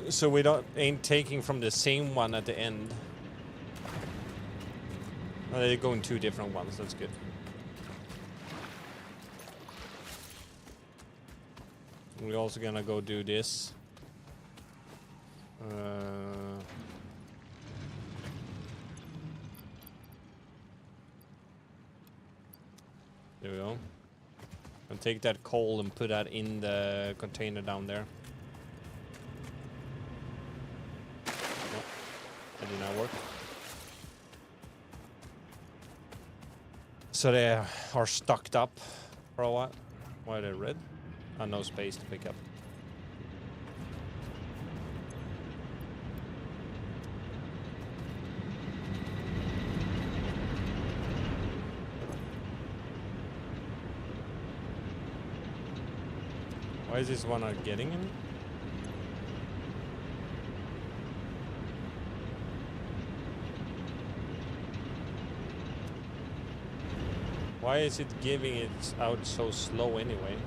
A: So we ain't taking from the same one at the end. Oh, they're going 2 different ones. That's good. We're also gonna go do this. There we go. And take that coal and put that in the container down there. No, that did not work. So they are stocked up for a while. Why are they red? No space to pick up. Why is this one not getting him? Why is it giving it out so slow anyway?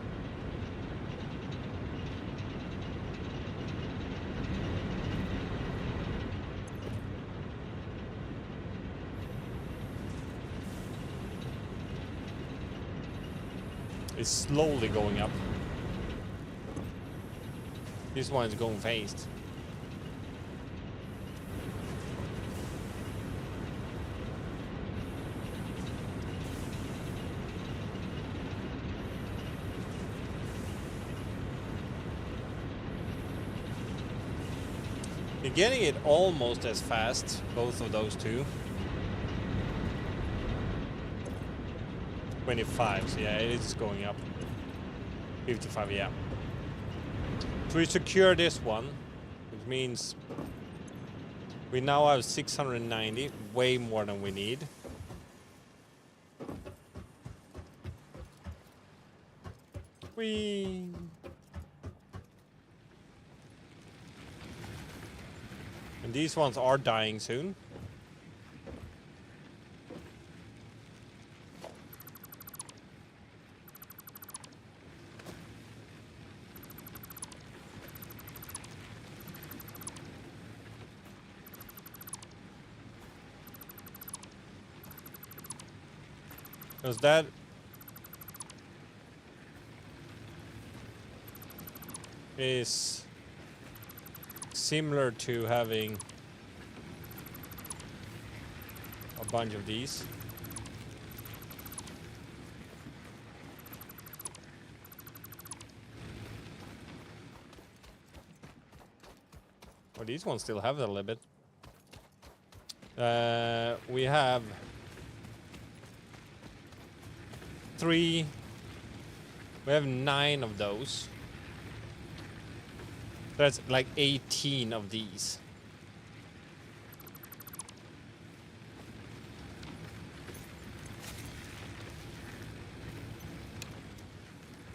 A: It's slowly going up. This one's going fast. You're getting it almost as fast, both of those two. 25, so yeah, it is going up. 55, yeah. So we secure this one, which means we now have 690, way more than we need. Whee! And these ones are dying soon. Because that is similar to having a bunch of these. Well, these ones still have a little bit. We have 3. We have 9 of those. That's like 18 of these.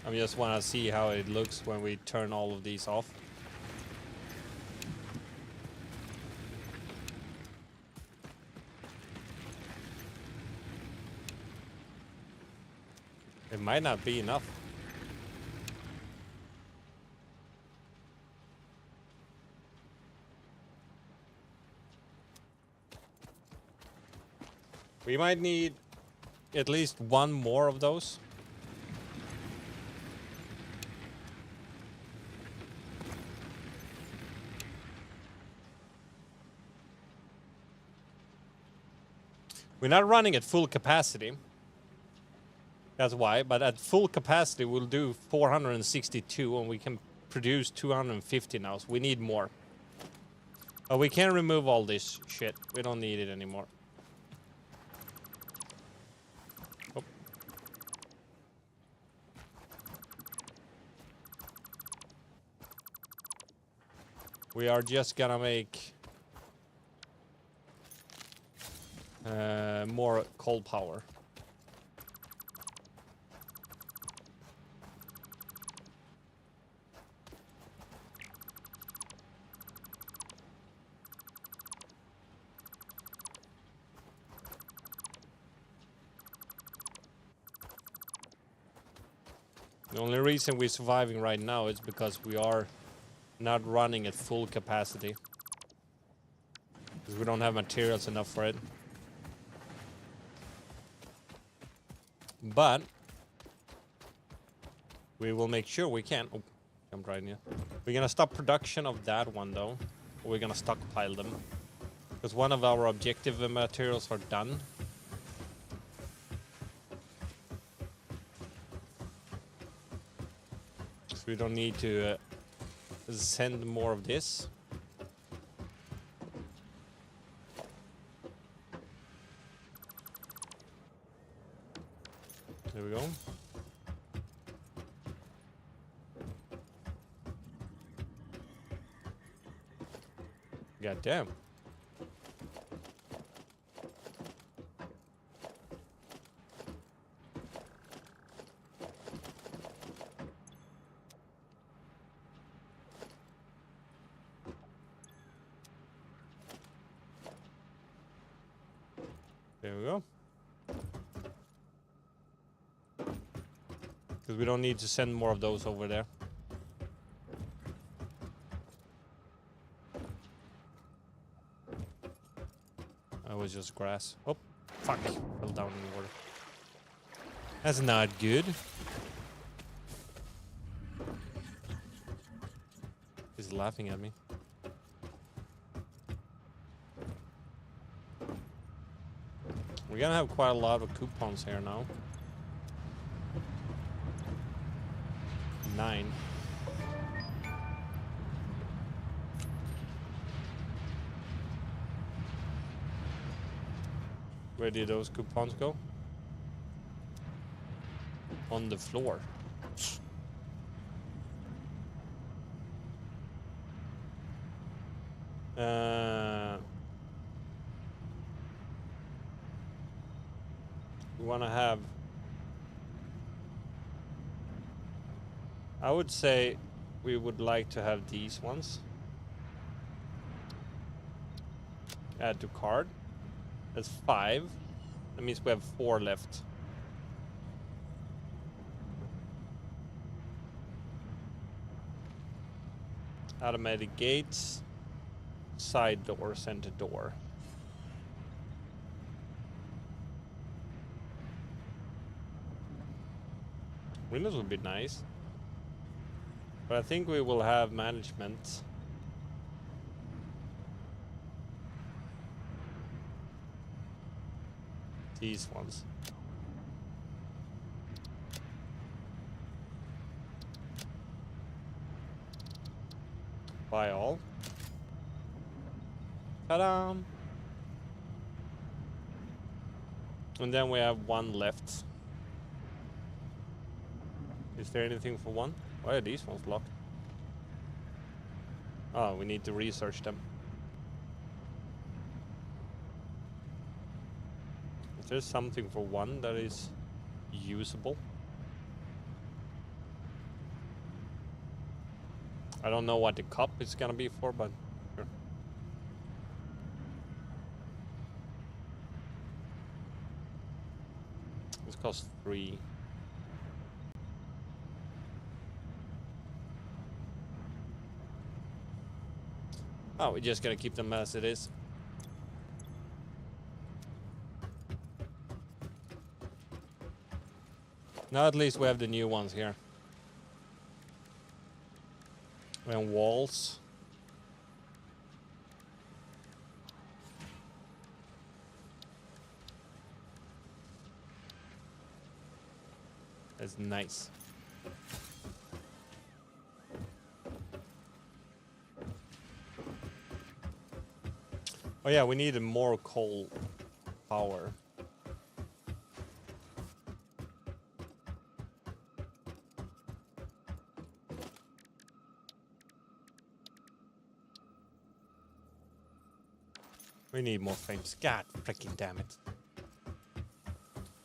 A: I just want to see how it looks when we turn all of these off. It might not be enough. We might need at least 1 more of those. We're not running at full capacity. That's why, but at full capacity we'll do 462 and we can produce 250 now, so we need more. But we can remove all this shit. We don't need it anymore. Oh. We are just gonna make more coal power. The only reason we're surviving right now is because we are not running at full capacity. Because we don't have materials enough for it. But we will make sure we can. Oh, jumped right in here. We're gonna stop production of that one though. Or we're gonna stockpile them. Because one of our objective materials are done. So we don't need to send more of this. There we go. God damn. There we go. Because we don't need to send more of those over there. That was just grass. Oh, fuck. Fell down in the water. That's not good. He's laughing at me. We're gonna have quite a lot of coupons here now. 9. Where did those coupons go? On the floor. We want to have... I would say we would like to have these ones. Add to cart. That's 5. That means we have 4 left. Automatic gates. Side door, center door. Windows would be nice. But I think we will have management. These ones. Buy all. Ta-da! And then we have 1 left. Is there anything for 1? Why are these ones locked? Oh, we need to research them. Is there something for 1 that is usable? I don't know what the cup is gonna be for, but sure. This costs 3. Oh, we're just gonna keep them as it is. Now at least we have the new ones here. And walls. That's nice. Oh yeah, we needed more coal power. We need more frames. God freaking damn it.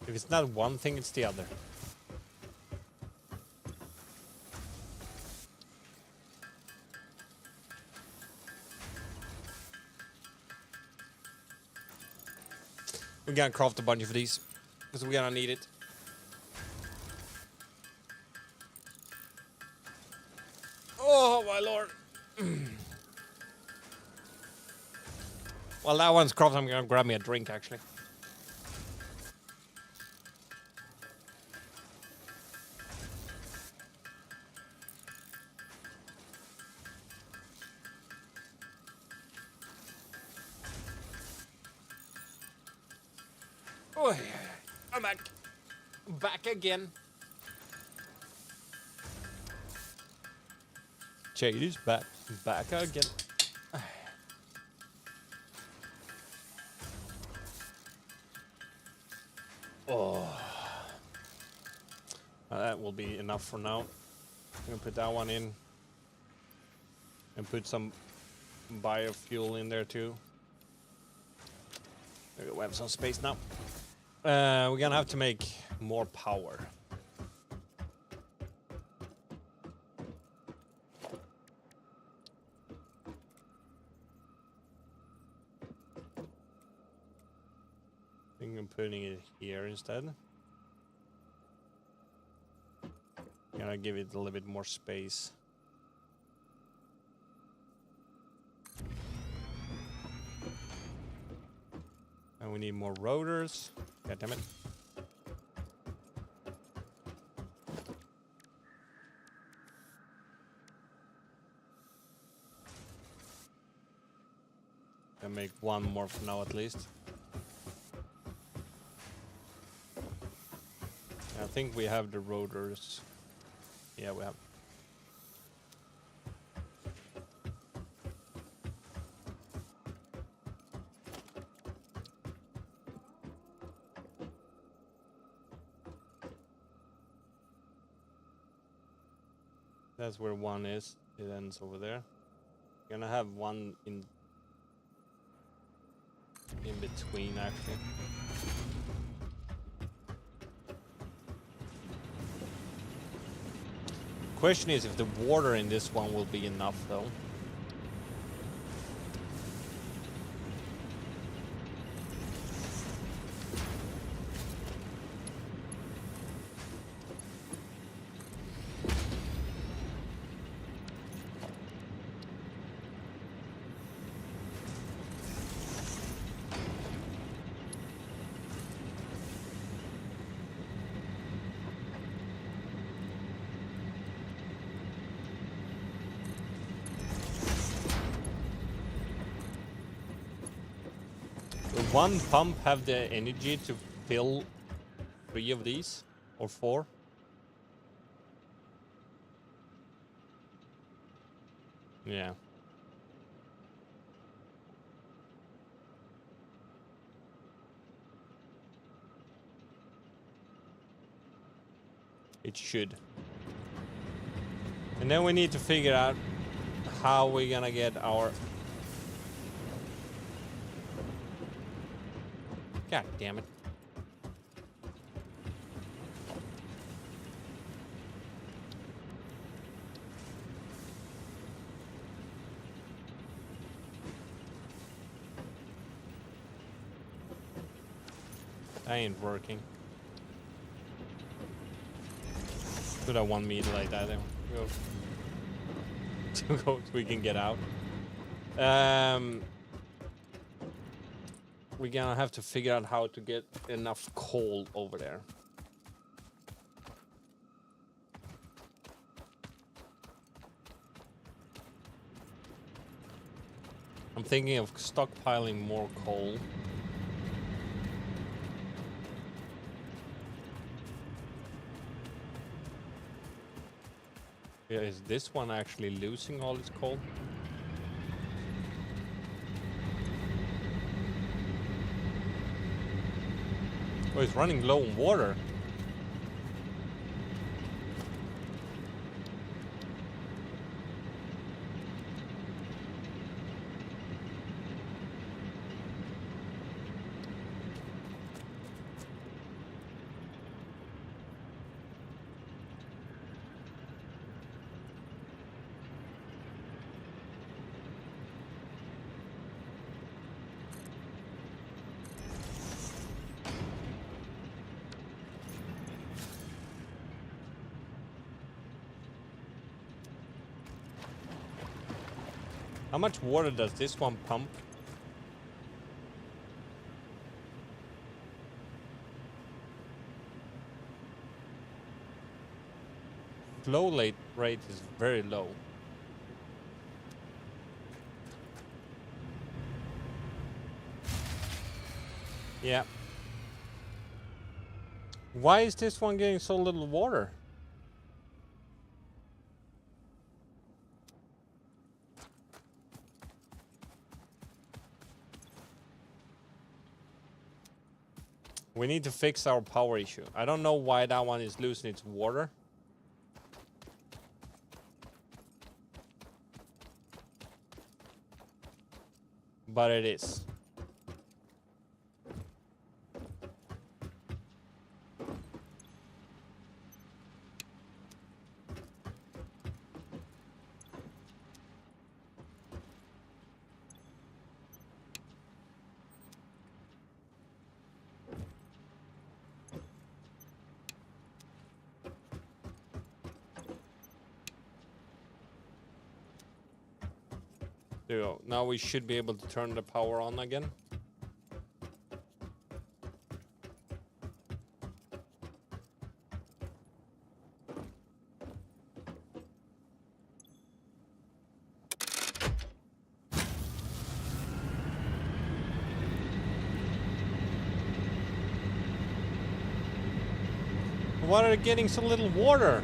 A: If it's not one thing, it's the other. We're gonna craft a bunch of these because we're gonna need it. Oh my lord. Well, that one's cropped. I'm gonna grab me a drink actually. Oh, I'm back. Back again. Jade is back. Back again. Oh. That will be enough for now. I'm gonna put that one in. And put some biofuel in there too. There we go, we have some space now. We're gonna have to make more power. I think I'm putting it here instead. Gonna give it a little bit more space. And we need more rotors. God damn it. Gonna make one more for now at least. I think we have the rotors. Yeah, we have. That's where one is. It ends over there. Gonna have one in between actually. Question is if the water in this one will be enough though. Will one pump have the energy to fill 3 of these? Or 4? Yeah. It should. And then we need to figure out how we're gonna get our... God damn it. That ain't working. Put a 1 meter like that then. Go. So we can get out. We're gonna have to figure out how to get enough coal over there. I'm thinking of stockpiling more coal. Yeah, is this one actually losing all its coal? Oh, it's running low on water. How much water does this one pump? Flow rate is very low. Yeah. Why is this one getting so little water? We need to fix our power issue. I don't know why that one is losing its water. But it is. There you go. Now we should be able to turn the power on again. Why are they getting so little water?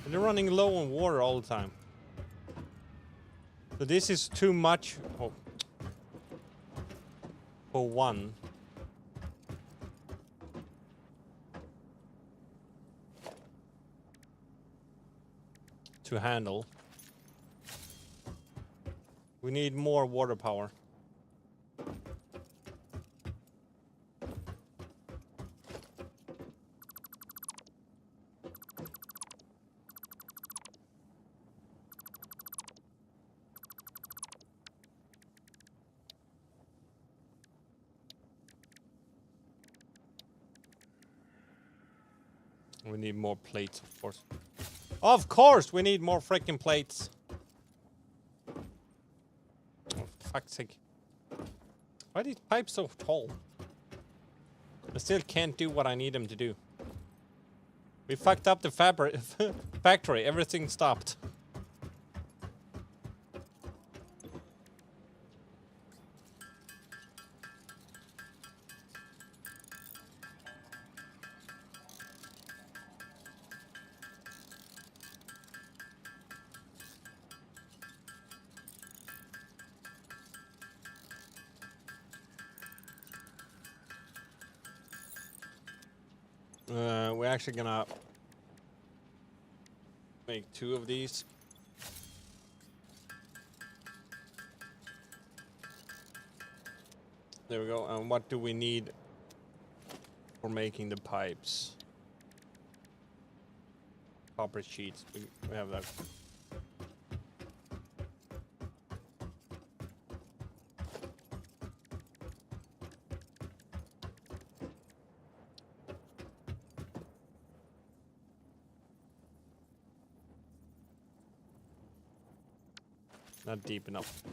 A: They're running low on water all the time. So this is too much for one. To handle. We need more water power. We need more plates, of course. Of course, we need more freaking plates. Oh, for fuck's sake. Why are these pipes so tall? I still can't do what I need them to do. We fucked up the factory. Everything stopped. We're actually gonna make 2 of these. There we go. And what do we need for making the pipes? Copper sheets. We have that. Not deep enough.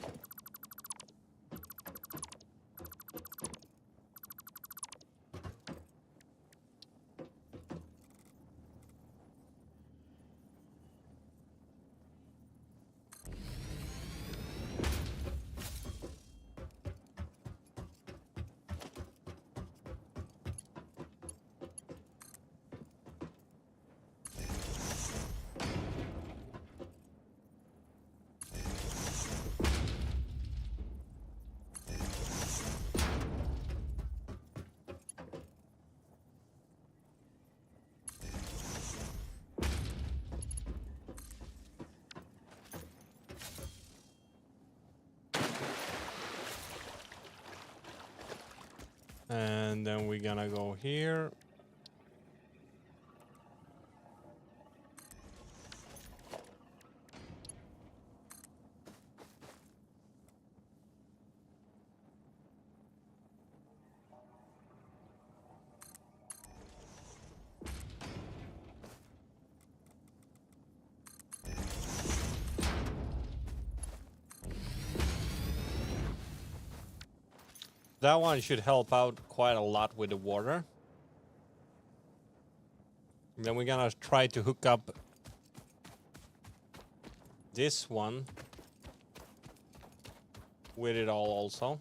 A: And then we're gonna go here. That one should help out quite a lot with the water. And then we're gonna try to hook up this one with it all also.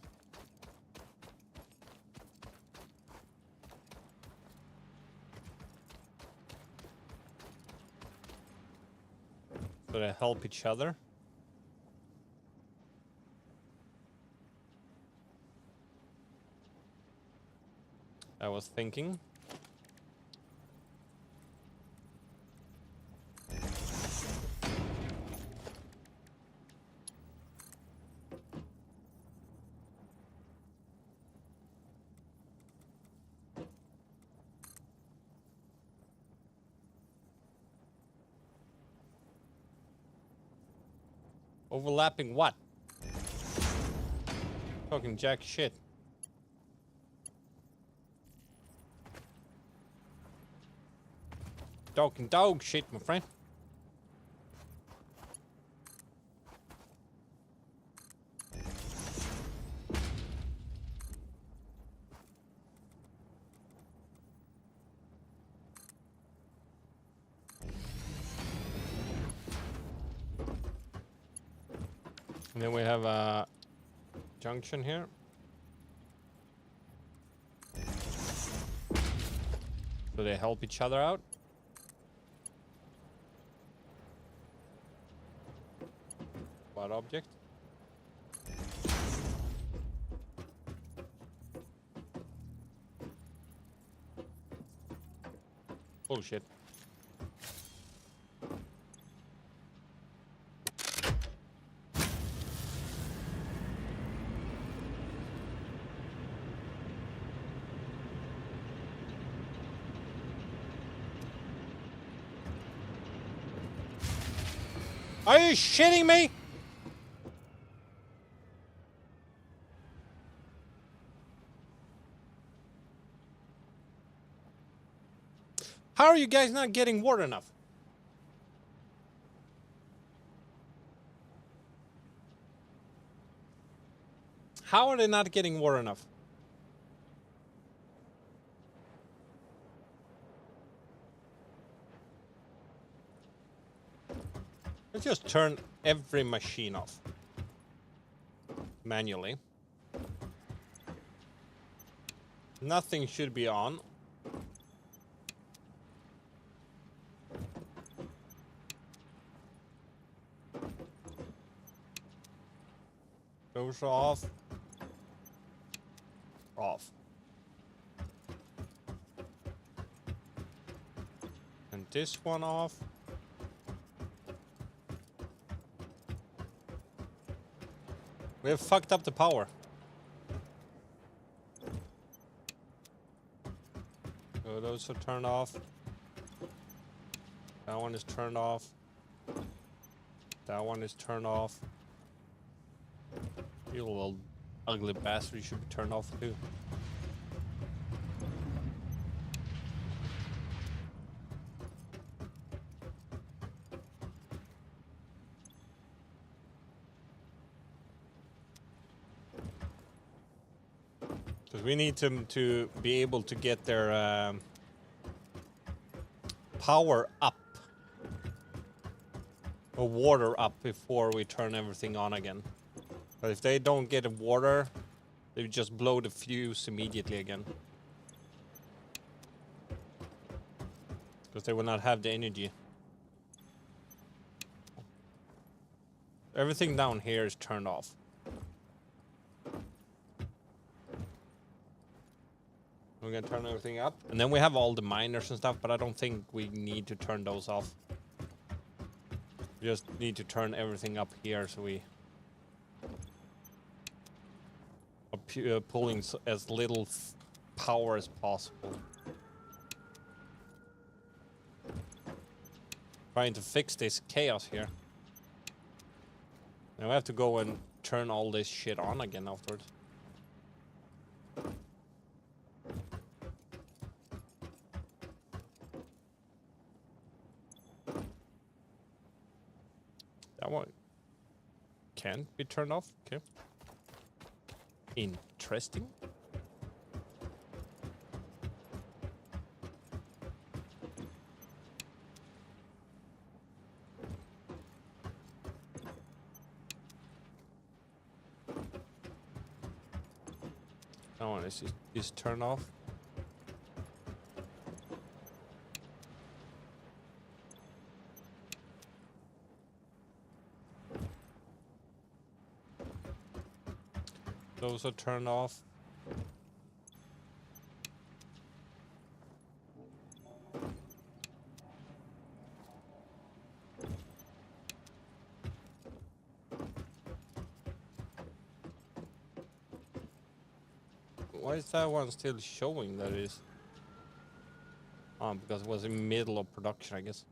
A: So they help each other. I was thinking. Overlapping what? Talking jack shit. Talking dog shit, my friend. And then we have a junction here. So they help each other out. What object? Bullshit. Are you shitting me? How are you guys not getting water enough? How are they not getting water enough? Let's just turn every machine off. Manually. Nothing should be on. Those are off. Off. And this one off. We have fucked up the power. So those are turned off. That one is turned off. That one is turned off. You little ugly bastard, you should be turned off too. Because we need them to be able to get their power up. Or water up before we turn everything on again. But if they don't get water, they just blow the fuse immediately again. Because they will not have the energy. Everything down here is turned off. We're gonna turn everything up. And then we have all the miners and stuff, but I don't think we need to turn those off. We just need to turn everything up here so we are pulling as little power as possible. Trying to fix this chaos here. Now we have to go and turn all this shit on again afterwards. That one can't be turned off. Okay. Interesting. That one is turned off. Those are turned off. Why is that one still showing that it is? Oh, because it was in the middle of production, I guess.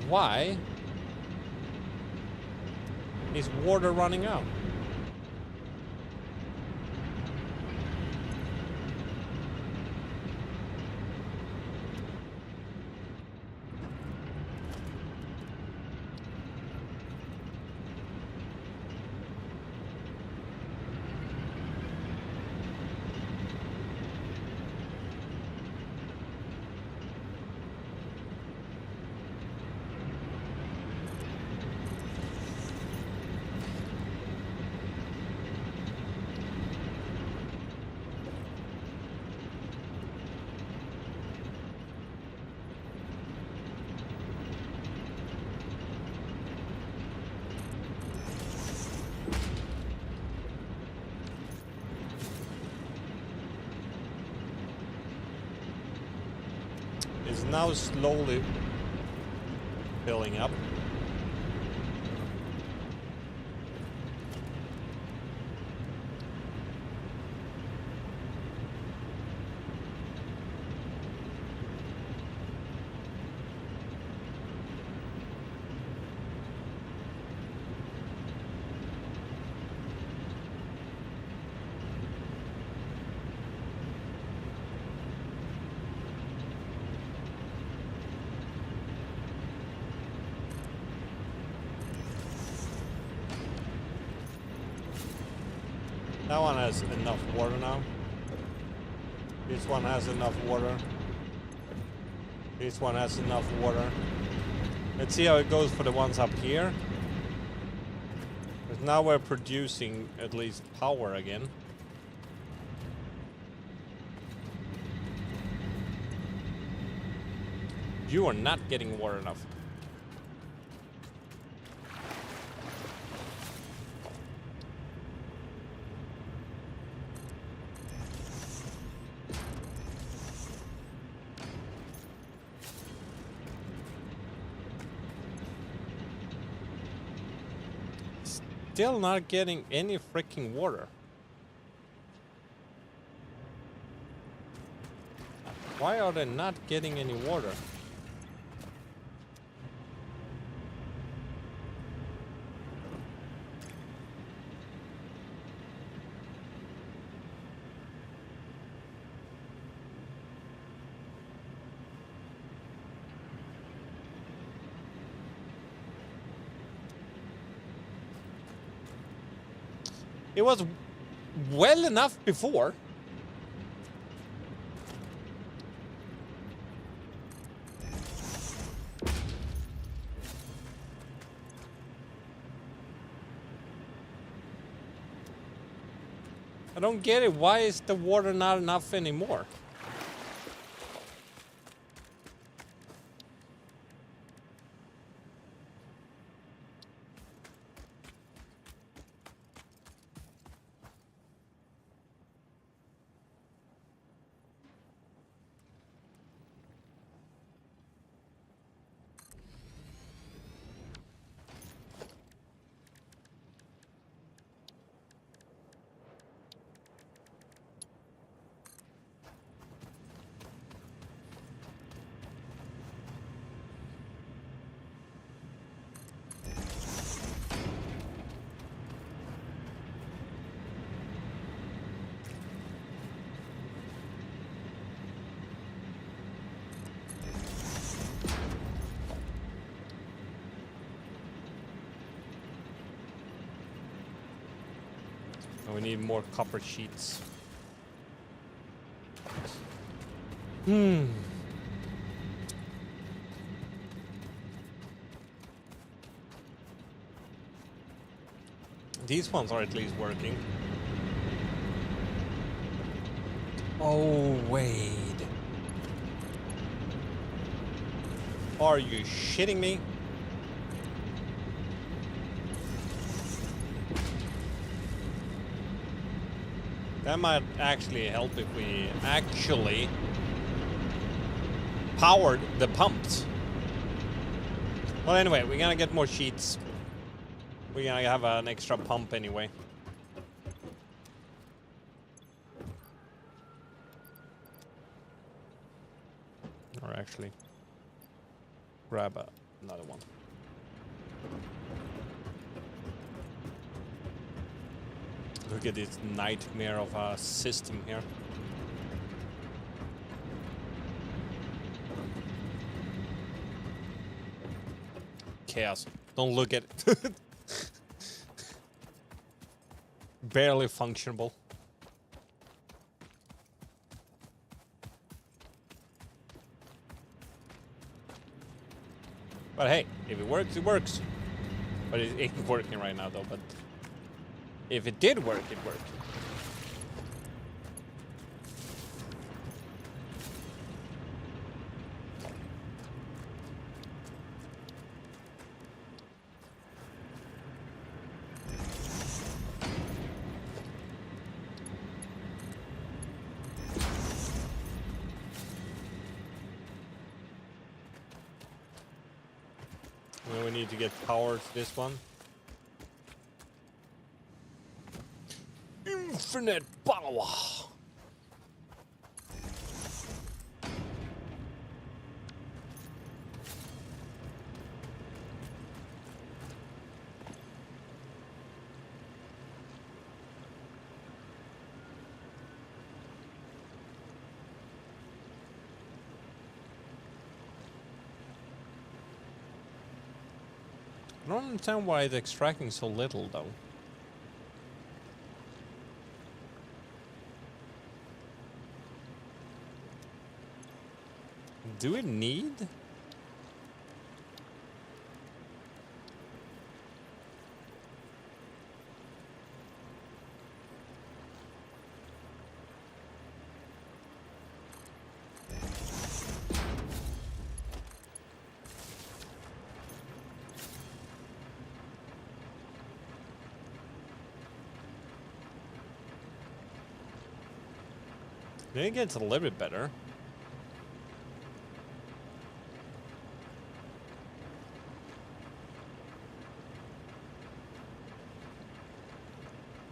A: Why is water running out? It's now slowly filling up. That one has enough water now. This one has enough water. This one has enough water. Let's see how it goes for the ones up here. Because now we're producing at least power again. You are not getting water enough. Still not getting any freaking water. Why are they not getting any water? It was well enough before. I don't get it. Why is the water not enough anymore? And we need more copper sheets. These ones are at least working. Oh, wait. Are you shitting me? That might actually help if we actually powered the pumps. Well, anyway, we're gonna get more sheets. We're gonna have an extra pump anyway. Or actually, grab another one. Look at this nightmare of a system here. Chaos. Don't look at it. Barely functionable. But hey, if it works, it works. But it ain't working right now though, but if it did work, it worked. Now we need to get power to this one. Infinite power. I don't understand why it's extracting so little though. Do we need? Maybe it gets a little bit better.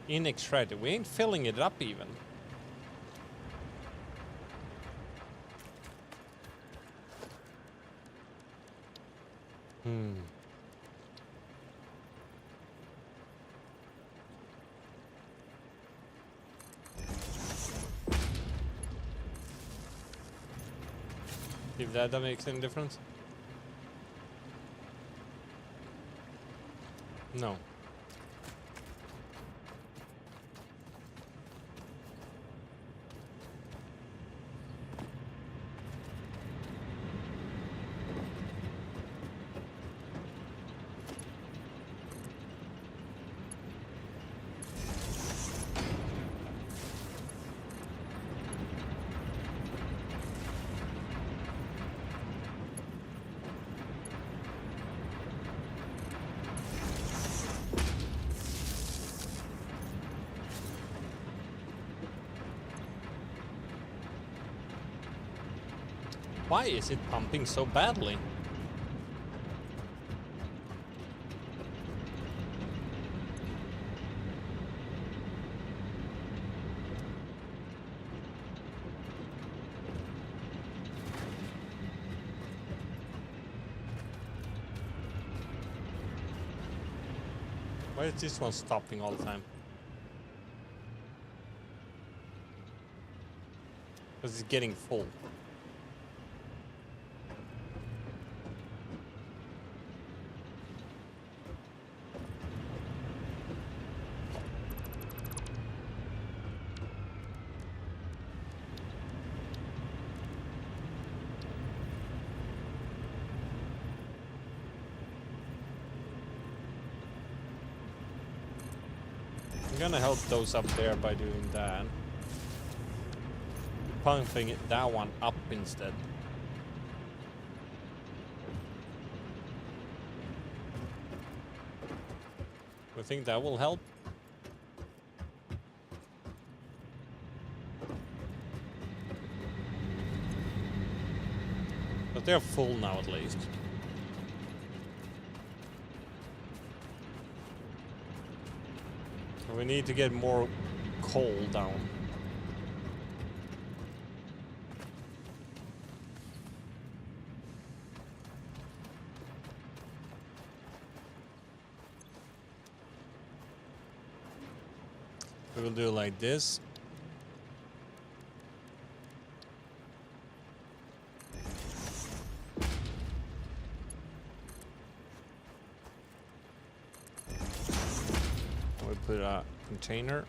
A: In extracted. We ain't filling it up even. If that makes any difference? No. Why is it pumping so badly? Why is this one stopping all the time? Because it's getting full. I'm gonna help those up there by doing that. Pumping that one up instead. I think that will help. But they're full now at least. So we need to get more coal down. We will do it like this. We put a container.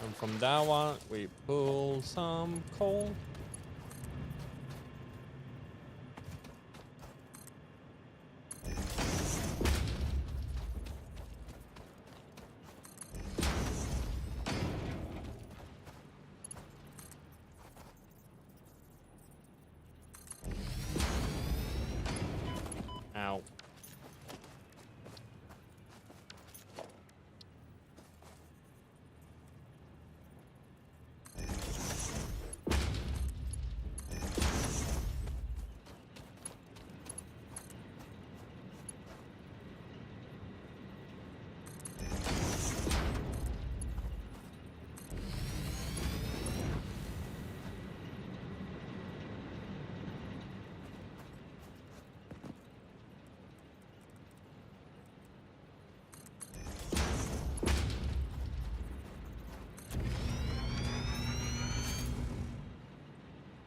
A: And from that one, we pull some coal. Ow.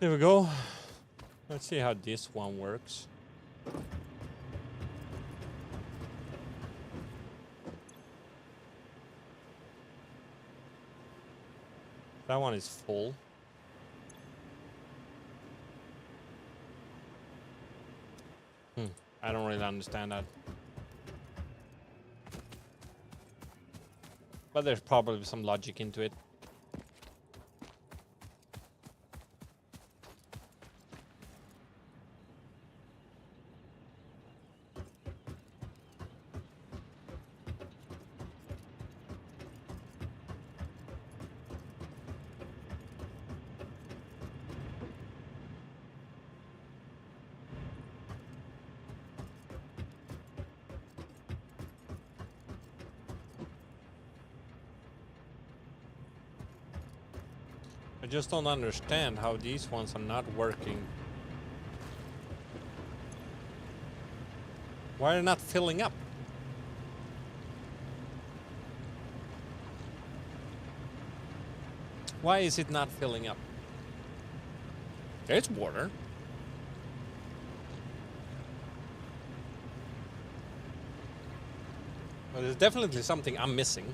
A: There we go. Let's see how this one works. That one is full. I don't really understand that. But there's probably some logic into it. I just don't understand how these ones are not working. Why are they not filling up? Why is it not filling up? There's water. Well, there's definitely something I'm missing.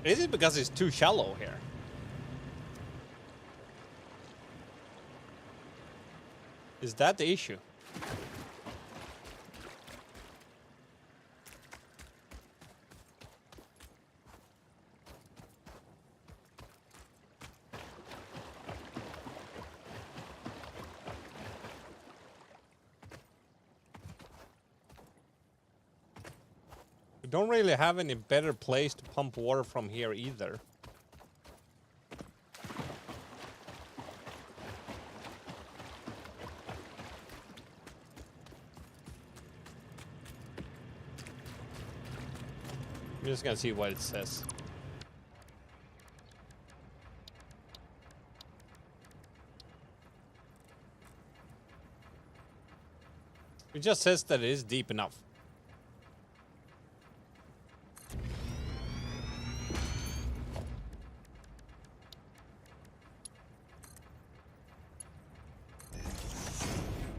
A: Is it because it's too shallow here? Is that the issue? We don't really have any better place to pump water from here either. I'm just gonna see what it says. It just says that it is deep enough.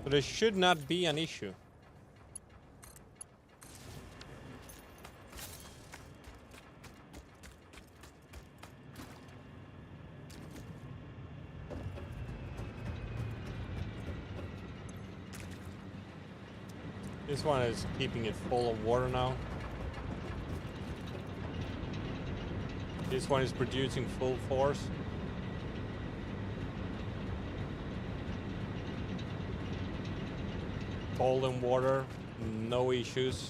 A: So there should not be an issue. This one is keeping it full of water now. This one is producing full force. Coal and water, no issues.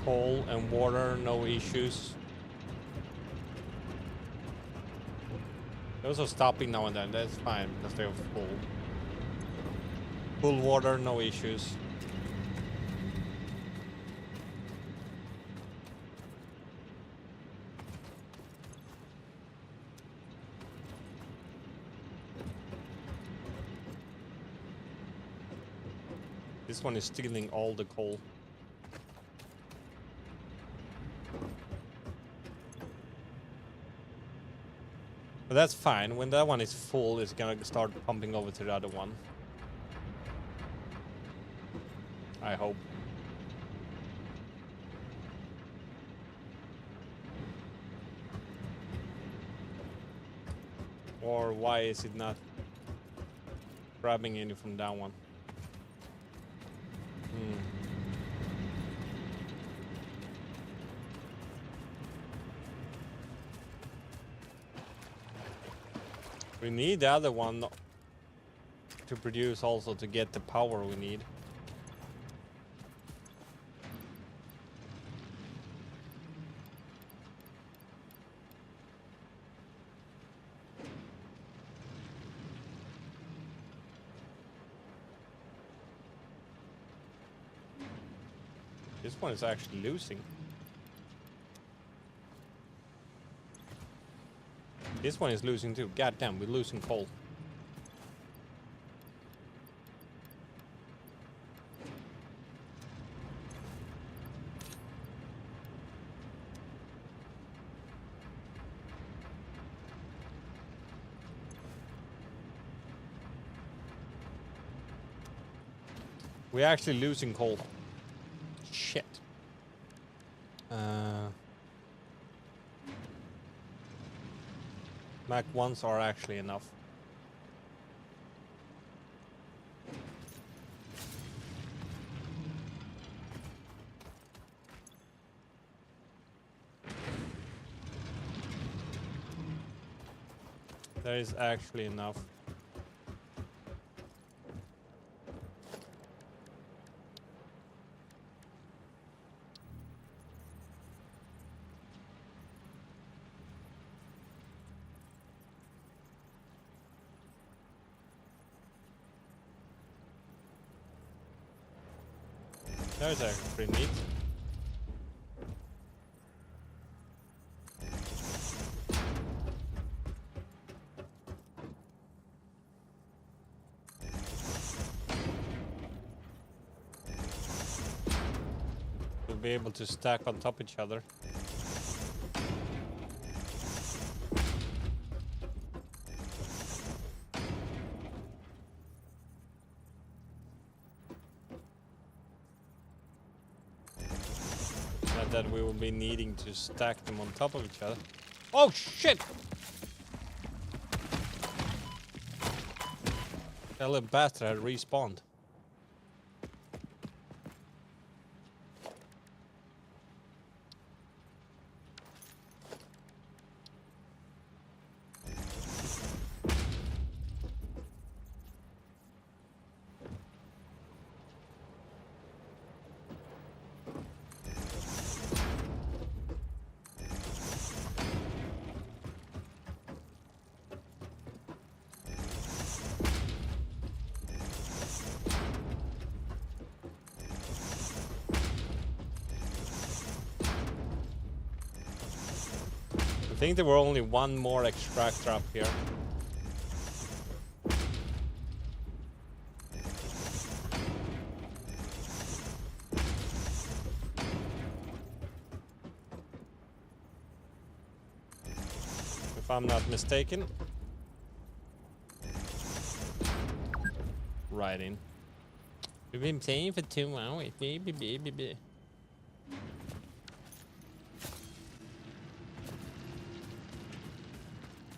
A: Coal and water, no issues. Those are stopping now and then, that's fine because they're full. Full water, no issues. This one is stealing all the coal. But that's fine. When that one is full, it's gonna start pumping over to the other one. I hope. Or why is it not grabbing any from that one? We need the other one to produce also to get the power we need. This one is actually losing. This one is losing too. God damn, we're losing coal. We're actually losing coal. Shit. Mach 1s are actually enough. There is actually enough. That was actually pretty neat. We'll be able to stack on top of each other. That we will be needing to stack them on top of each other. Oh shit! That little bastard had respawned. I think there were only one more extractor up here. If I'm not mistaken. writing. We've been playing for 2 hours. Baby.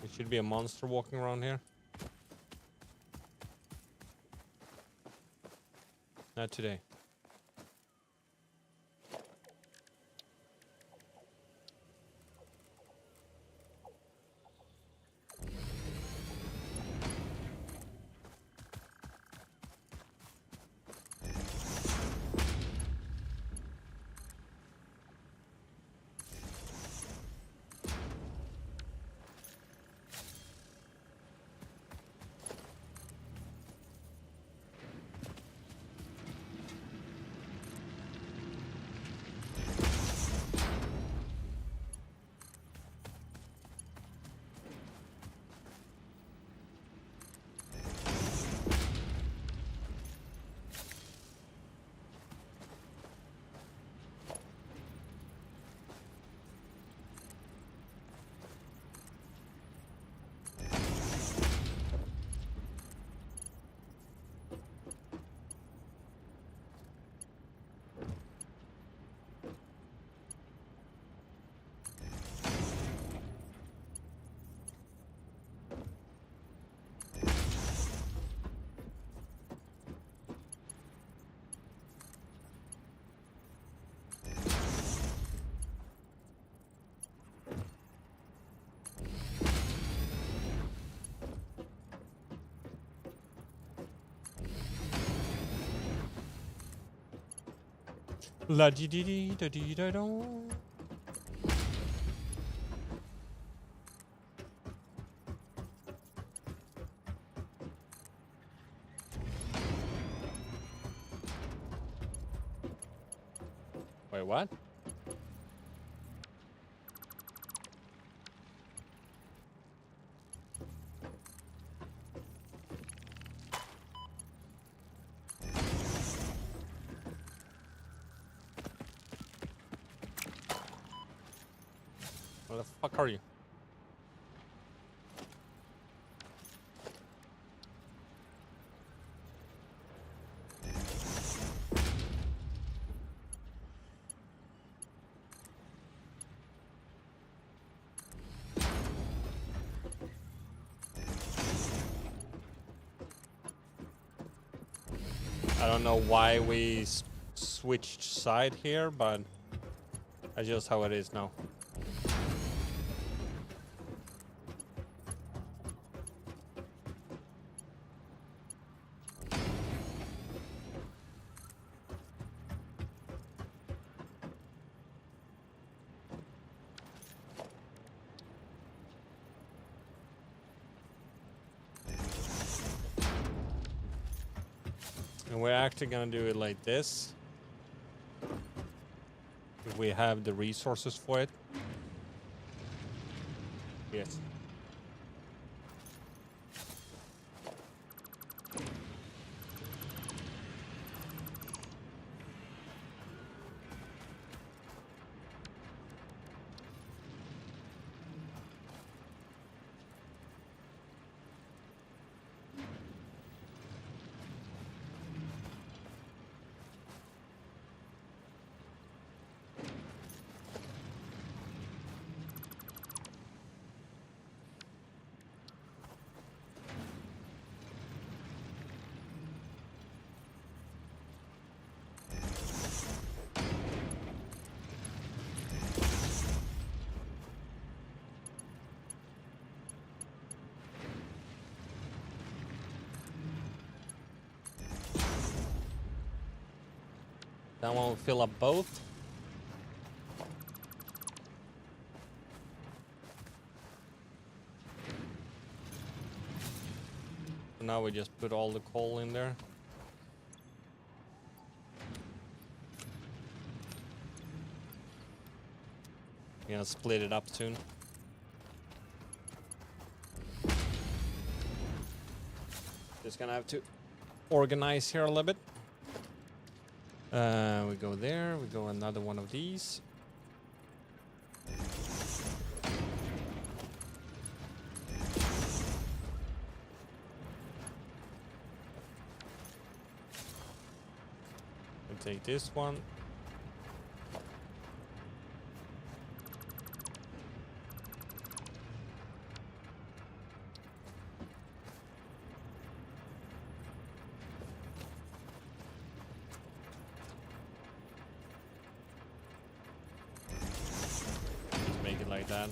A: There should be a monster walking around here. Not today. La di di di da di da do. Wait, what? Where the fuck are you? I don't know why we switched side here, but that's just how it is now. And we're actually gonna do it like this. If we have the resources for it. Yes. That one will fill up both. So now we just put all the coal in there. We're gonna split it up soon. Just gonna have to organize here a little bit. We go there, we go another one of these. take this one. Let's make it like that.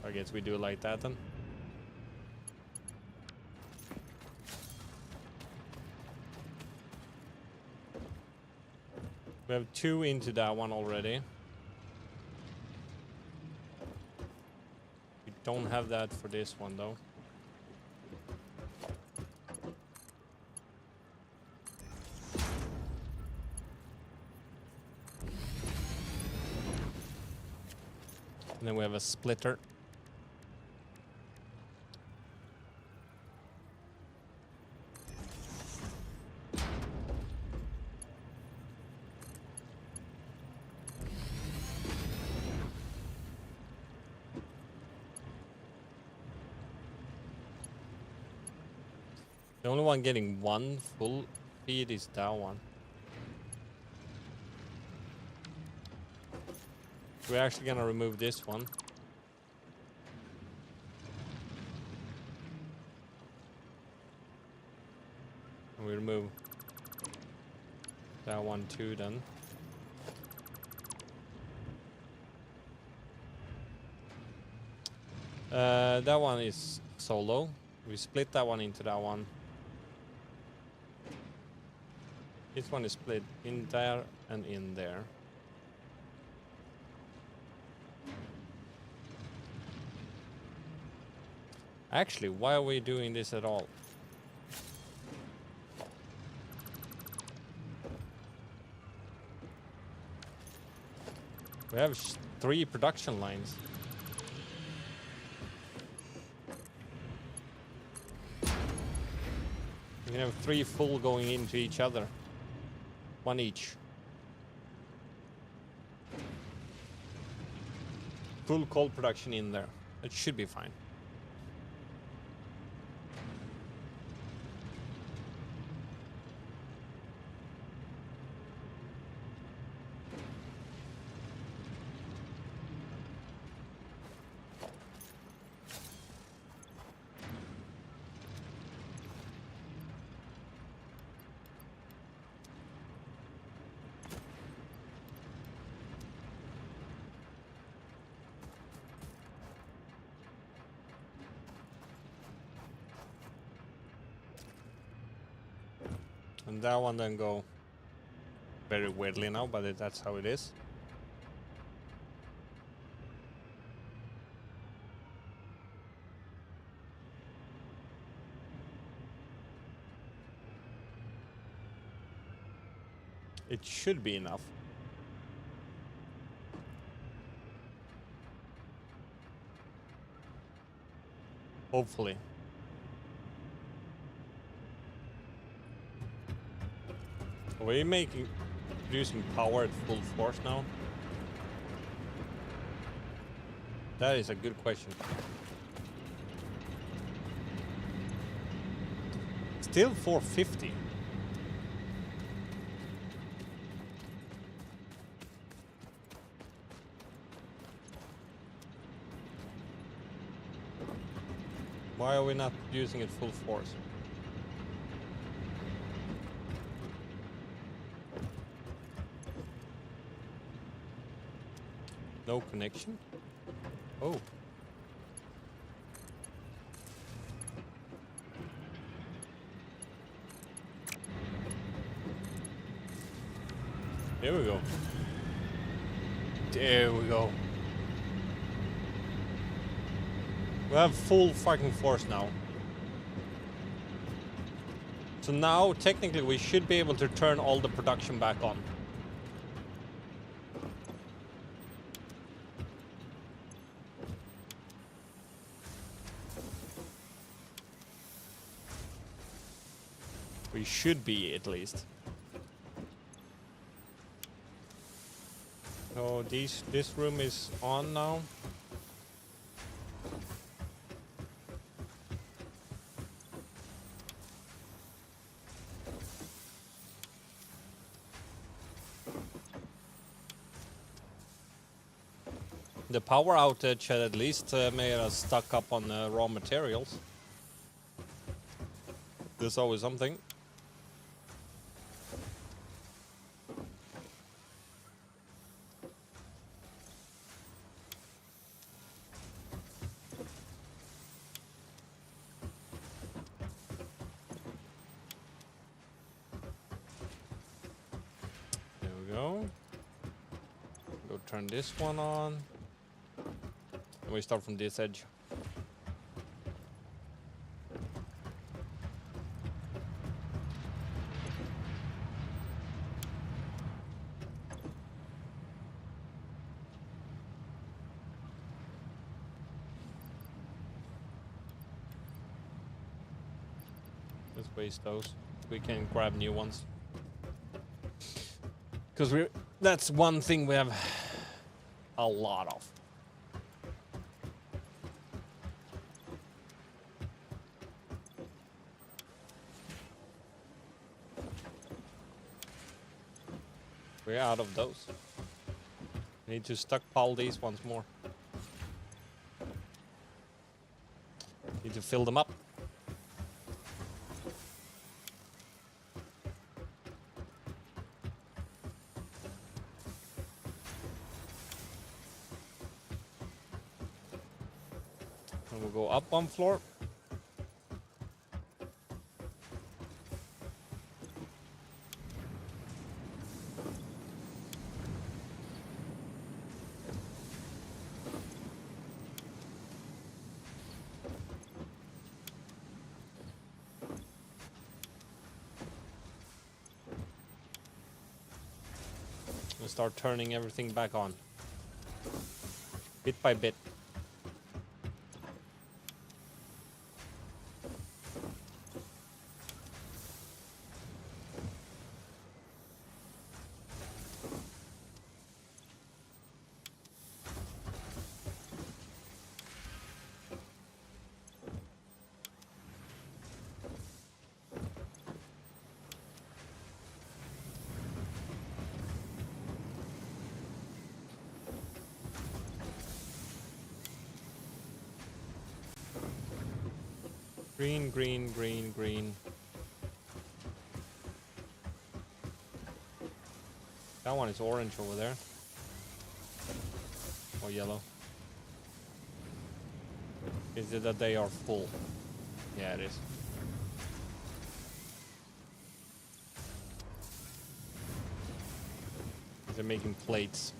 A: I guess we do it like that then. We have 2 into that one already. We don't have that for this one though. And then we have a splitter. The only one getting 1 full feed is that one. We're actually gonna remove this one. And we remove that one too then. That one is solo. We split that one into that one. This one is split in there and in there. Actually, why are we doing this at all? We have 3 production lines. We can have 3 full going into each other. 1 each. Full coal production in there. It should be fine. And that one then go very weirdly now, but that's how it is. It should be enough. Hopefully. Are we producing power at full force now? That is a good question. Still 450. Why are we not using it full force? No connection? Oh. There we go. There we go. We have full fucking force now. So now, technically, we should be able to turn all the production back on. We should be, at least. So this room is on now. The power outage had at least made us stuck up on raw materials. There's always something. There we go. Go turn this one on. And we start from this edge. Let's waste those. We can grab new ones. Because that's one thing we have a lot of. We're out of those. Need to stockpile these once more. Need to fill them up. And we'll go up one floor. And start turning everything back on. Bit by bit. Green, green, green, green. That one is orange over there. Or yellow. Is it that they are full? Yeah, it is. They're making plates.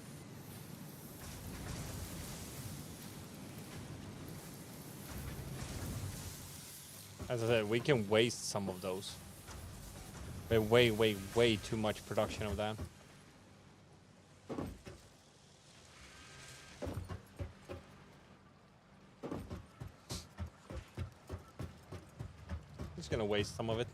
A: As I said, we can waste some of those. We have way, way, way too much production of that. Just gonna waste some of it.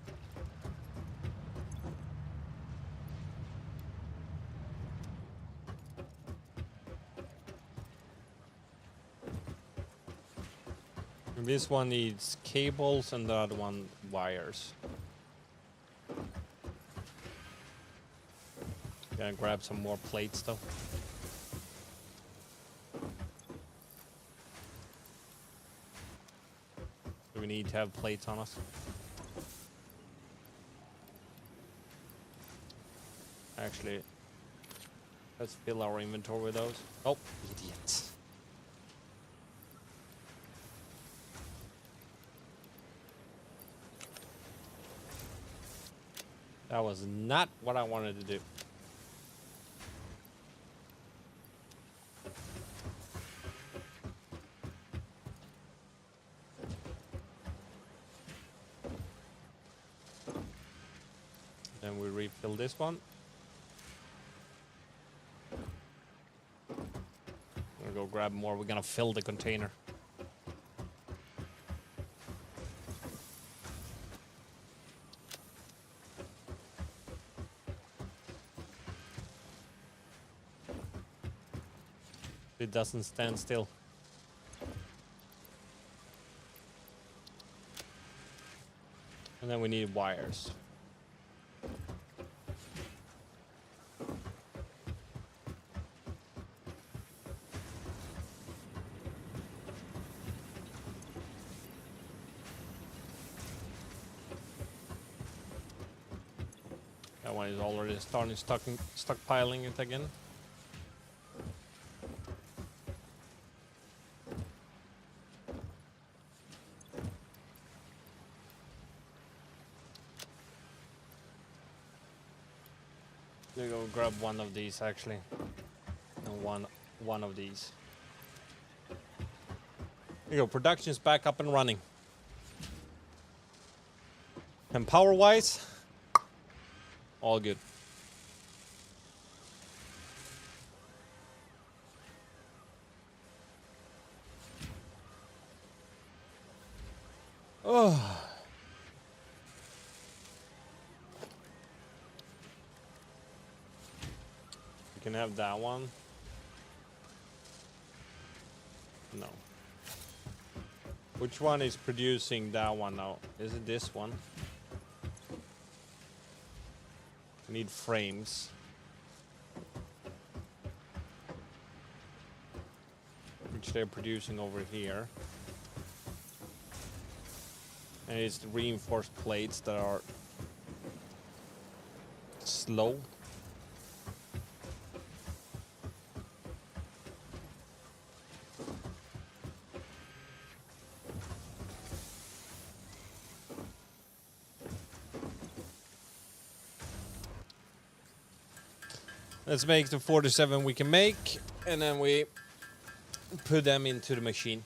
A: This one needs cables and the other one wires. Gonna grab some more plates though. We need to have plates on us. Actually, let's fill our inventory with those. Oh, idiot. That was not what I wanted to do. Then we refill this one. We'll go grab more. We're gonna fill the container. It doesn't stand still. And then we need wires. That one is already starting stockpiling it again. We go grab one of these actually, and one of these. There you go. Production's back up and running. And power-wise, all good. Oh. You can have that one. No. Which one is producing that one now? Is it this one? We need frames. Which they're producing over here. And it's the reinforced plates that are slow. Let's make the 47 we can make, and then we put them into the machine.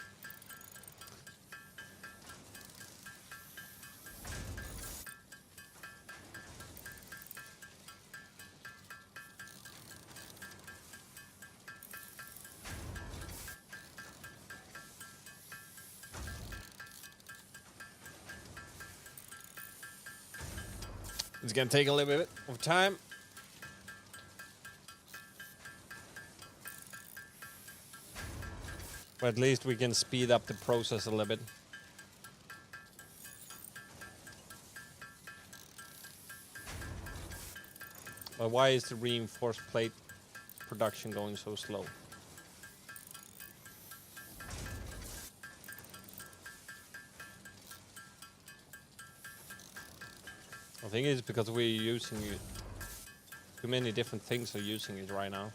A: It's gonna take a little bit of time. But at least we can speed up the process a little bit. But why is the reinforced plate production going so slow? I think it's because we're using it. Too many different things are using it right now.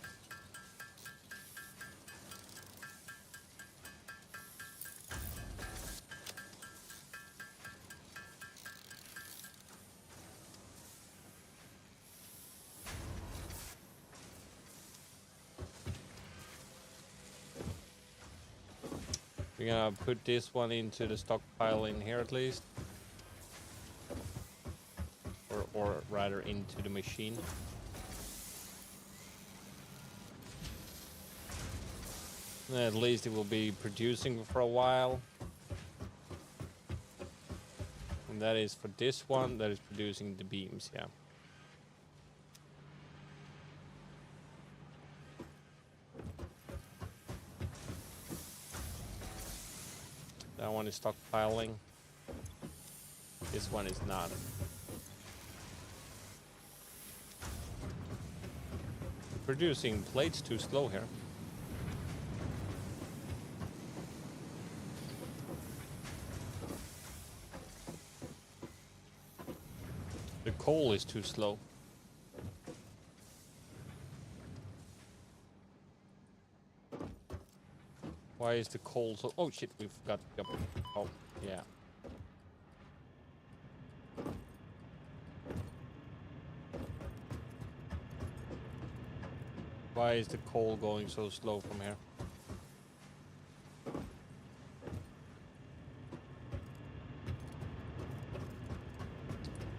A: We're gonna put this one into the stockpile in here at least. Or rather into the machine. And at least it will be producing for a while. And that is for this one, that is producing the beams, yeah. That one is stockpiling. This one is not. Producing plates too slow here. The coal is too slow. Why is the coal so... Oh shit, we forgot to jump. Oh, yeah. Why is the coal going so slow from here?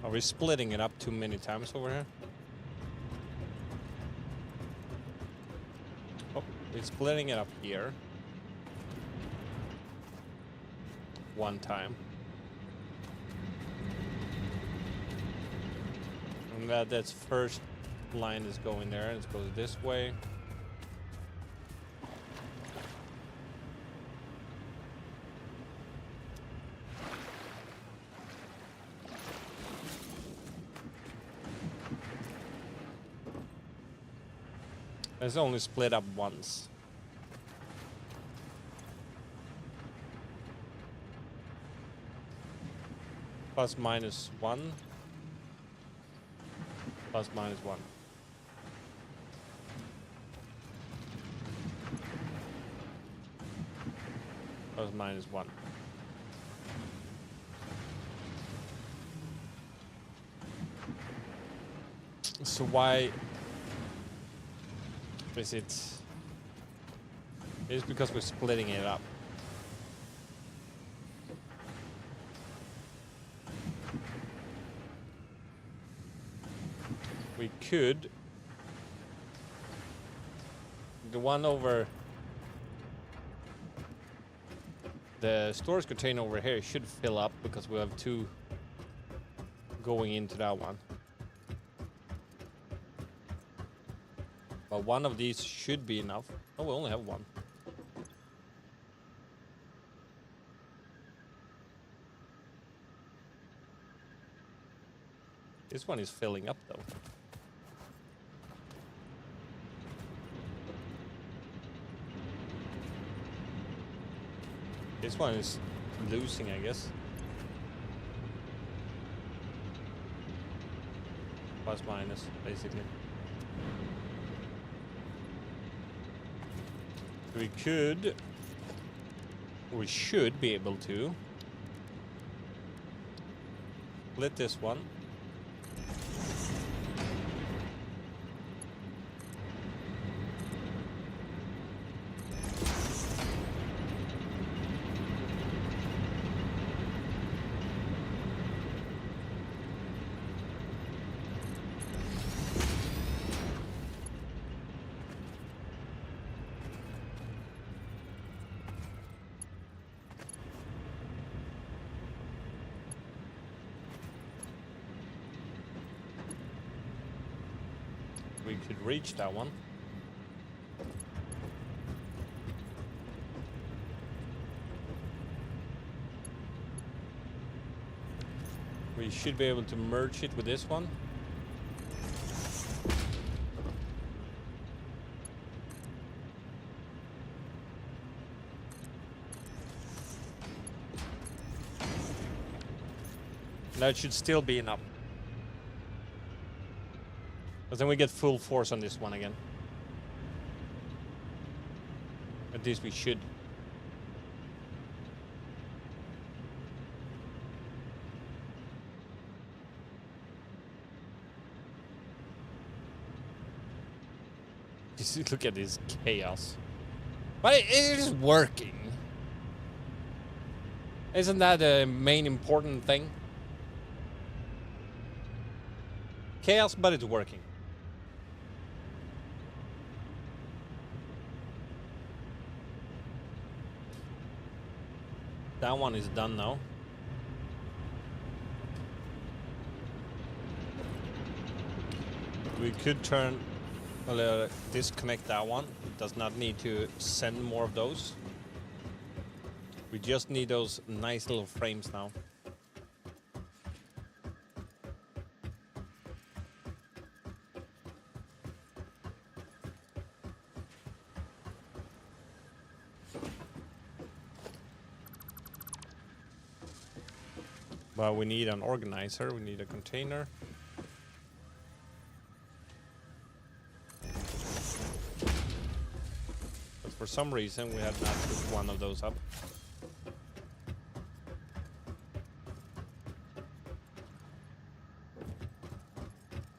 A: Are we splitting it up too many times over here? Oh, we're splitting it up here. One time. And that's first line is going there, and it goes this way. It's only split up once. Plus minus 1. Plus minus 1. Plus minus 1. So why is it? It's because we're splitting it up. We could. The one over the storage container over here should fill up because we have 2 going into that one. But one of these should be enough. Oh, we only have 1. This one is filling up though. This one is losing, I guess. Plus minus, basically. We could, we should be able to split this one. We could reach that one. We should be able to merge it with this one. That should still be enough. But then we get full force on this one again. At least we should. Just look at this chaos. But it is working. Isn't that the main important thing? Chaos, but it's working. That one is done now. We could turn, disconnect that one. It does not need to send more of those. We just need those nice little frames now. But we need an organizer, we need a container. But for some reason we have not put one of those up.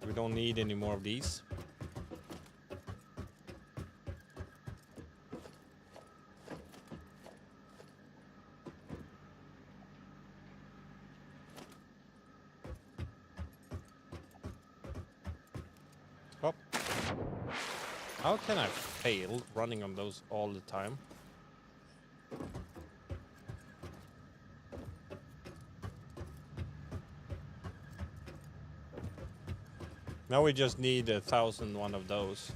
A: We don't need any more of these. How can I fail running on those all the time? Now we just need 1,001 of those.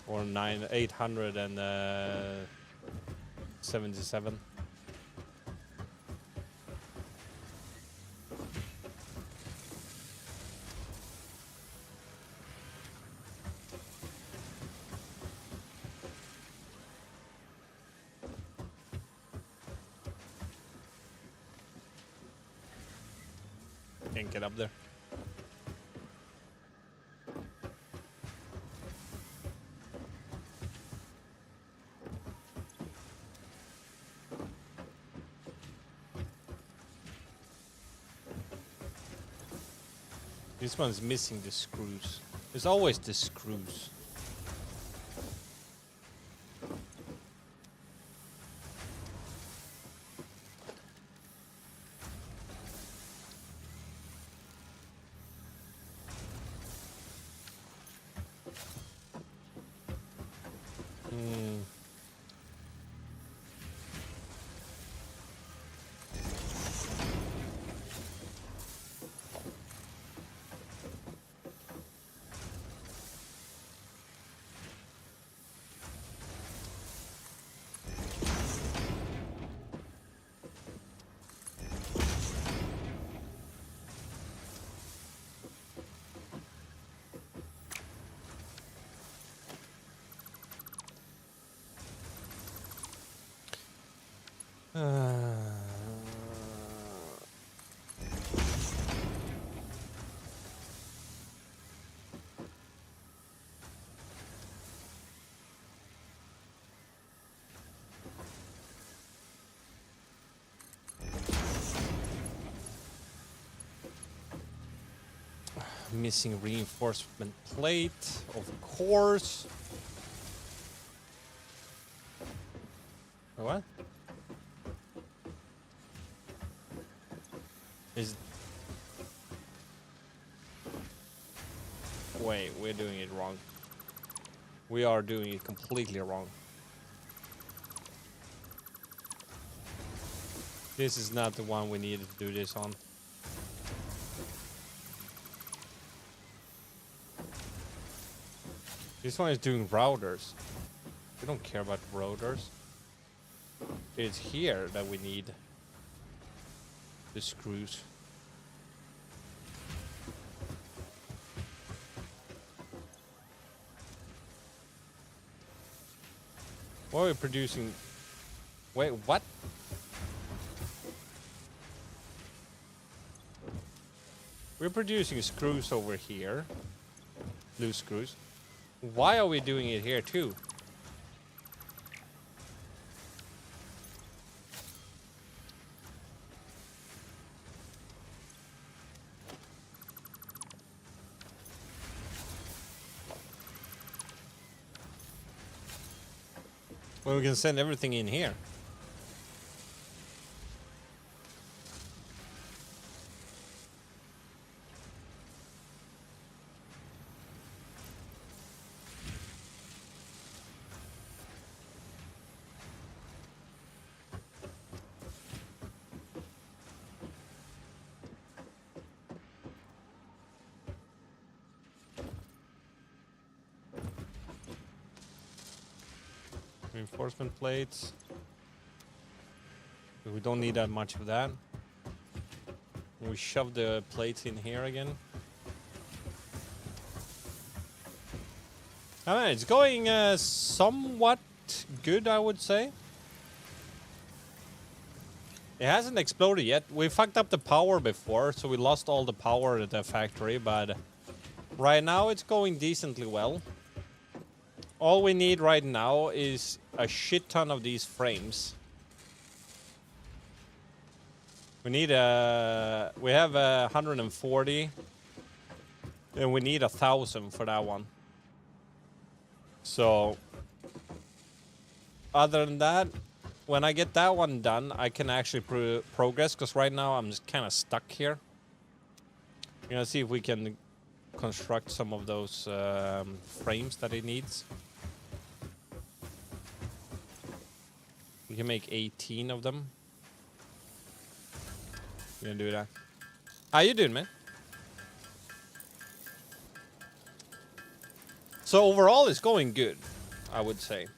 A: Or 877. Can't get up there. This one's missing the screws. There's always the screws. Missing reinforcement plate, of course. What? Is... Wait, we're doing it wrong. We are doing it completely wrong. This is not the one we needed to do this on. This one is doing routers. We don't care about routers. It's here that we need the screws. What are we producing? Wait, what? We're producing screws over here. Loose screws. Why are we doing it here too? Well, we can send everything in here. Reinforcement plates. We don't need that much of that. We shove the plates in here again. Alright, it's going somewhat good, I would say. It hasn't exploded yet. We fucked up the power before, so we lost all the power at the factory, but right now it's going decently well. All we need right now is a shit ton of these frames. We need we have 140, and we need 1,000 for that one. So, other than that, when I get that one done, I can actually progress, because right now I'm just kind of stuck here. We're gonna see if we can construct some of those frames that it needs. We can make 18 of them. We're gonna do that. How you doing, man? So overall, it's going good, I would say.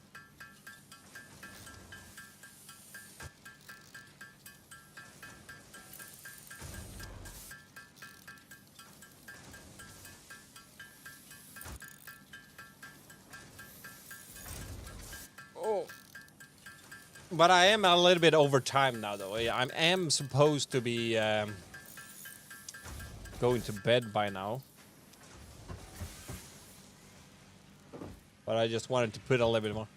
A: Oh. But I am a little bit over time now, though. I am supposed to be going to bed by now. But I just wanted to put a little bit more.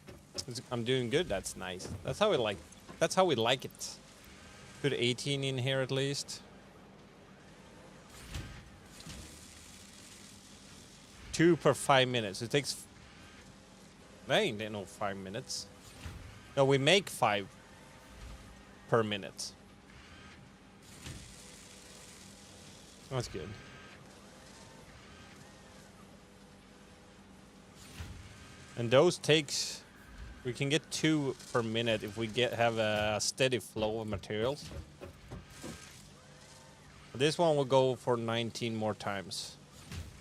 A: I'm doing good. That's nice. That's how we like. That's how we like it. Put 18 in here at least. 2 per 5 minutes. It takes. That ain't no 5 minutes. No, we make 5 per minute. That's good. And those takes, we can get 2 per minute if we have a steady flow of materials. This one will go for 19 more times.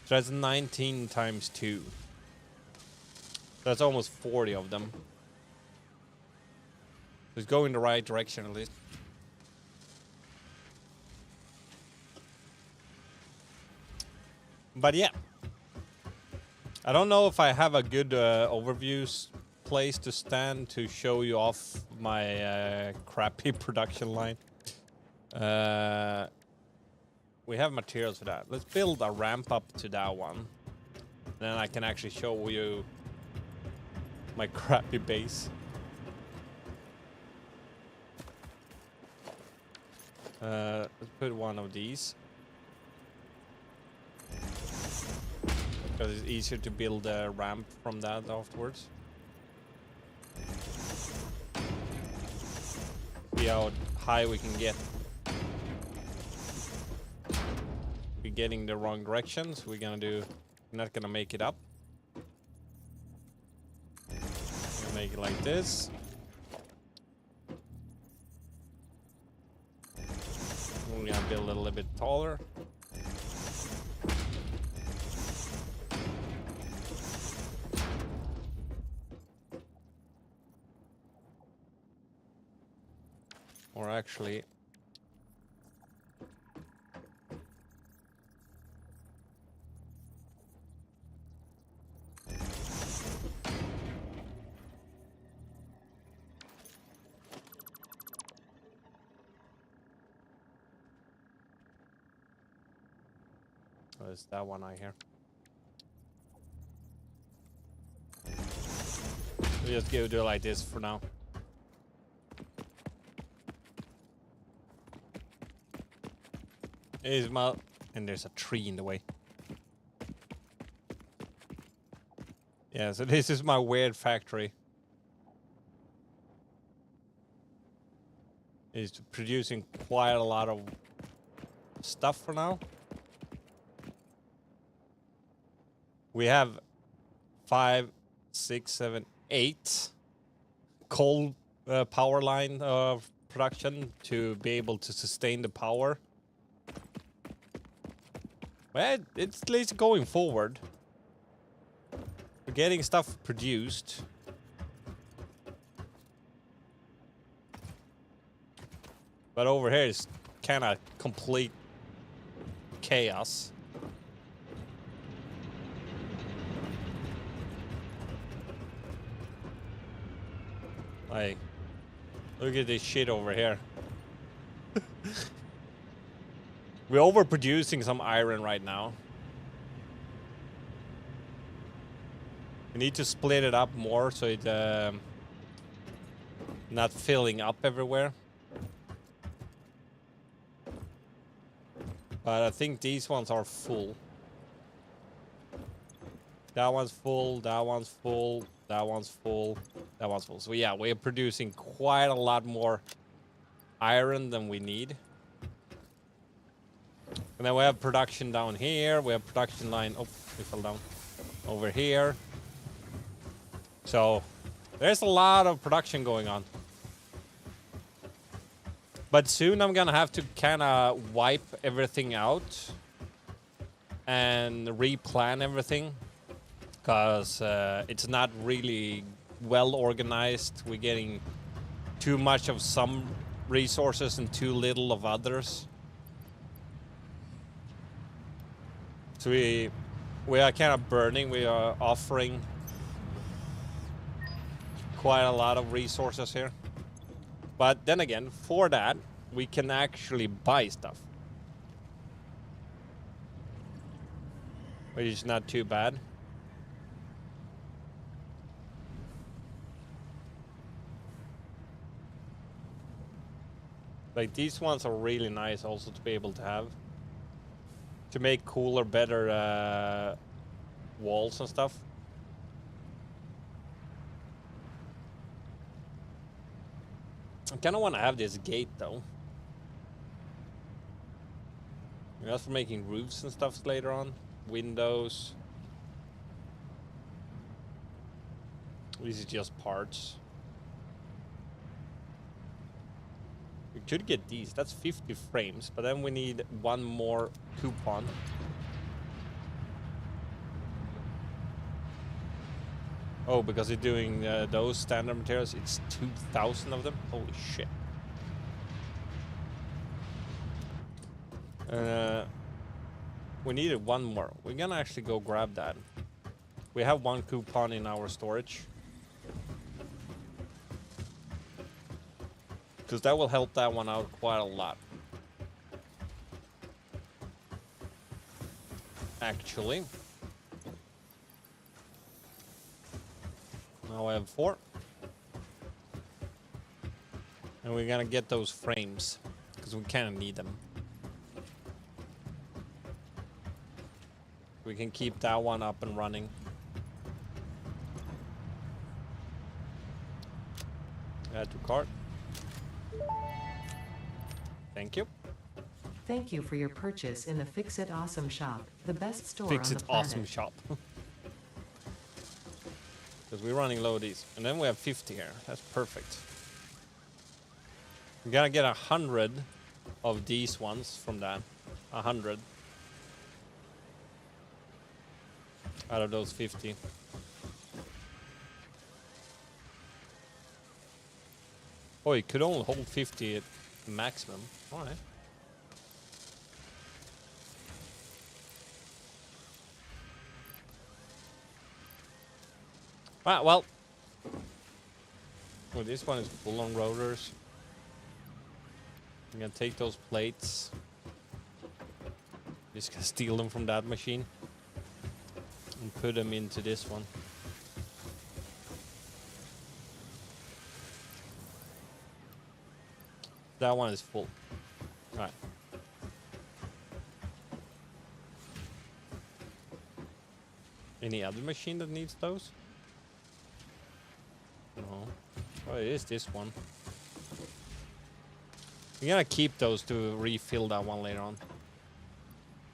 A: So that's 19 times 2. That's almost 40 of them. It's going the right direction at least. But yeah. I don't know if I have a good overview place to stand to show you off my crappy production line. We have materials for that. Let's build a ramp up to that one. Then I can actually show you my crappy base. Let's put one of these. Because it's easier to build a ramp from that afterwards. See how high we can get. We're getting the wrong directions. We're not gonna make it up. We're gonna make it like this. We're gonna build it a little bit taller. Or actually, there's that one out here. We just do it like this for now. And there's a tree in the way. Yeah, so this is my weird factory. It's producing quite a lot of stuff for now. We have 5, 6, 7, 8 coal power line of production to be able to sustain the power. Well, it's at least going forward. We're getting stuff produced. But over here is kind of complete chaos. Like, look at this shit over here. We're overproducing some iron right now. We need to split it up more so it not filling up everywhere. But I think these ones are full. That one's full, that one's full, that one's full, that one's full. So yeah, we're producing quite a lot more iron than we need. And then we have production down here. We have production line. Oh, we fell down. Over here. So there's a lot of production going on. But soon I'm gonna have to kind of wipe everything out and replan everything. Because it's not really well organized. We're getting too much of some resources and too little of others. So we are kind of burning. We are offering quite a lot of resources here. But then again, for that, we can actually buy stuff. which is not too bad. Like these ones are really nice also to be able to have. To make cooler, better walls and stuff. I kind of want to have this gate though. That's for making roofs and stuff later on. Windows. This is just parts. We could get these. That's 50 frames, but then we need one more coupon. Oh, because you're doing those standard materials, it's 2,000 of them? Holy shit. We needed one more. We're gonna actually go grab that. We have one coupon in our storage. Because that will help that one out quite a lot. Actually. Now I have 4. And we're gonna get those frames. Because we kind of need them. We can keep that one up and running. Add to cart. Thank you.
B: Thank you for your purchase in the Fix It Awesome shop, the best store
A: Fix
B: on
A: It
B: the planet.
A: Awesome shop. Because we're running low of these. And then we have 50 here. That's perfect. We're gonna get 100 of these ones from that. 100. Out of those 50. Oh, it could only hold 50 at maximum. Alright. Alright, well. Oh, this one is full on rotors. I'm gonna take those plates. Just gonna steal them from that machine. And put them into this one. That one is full. Alright. Any other machine that needs those? No. Oh, it is this one. We're gonna keep those to refill that one later on.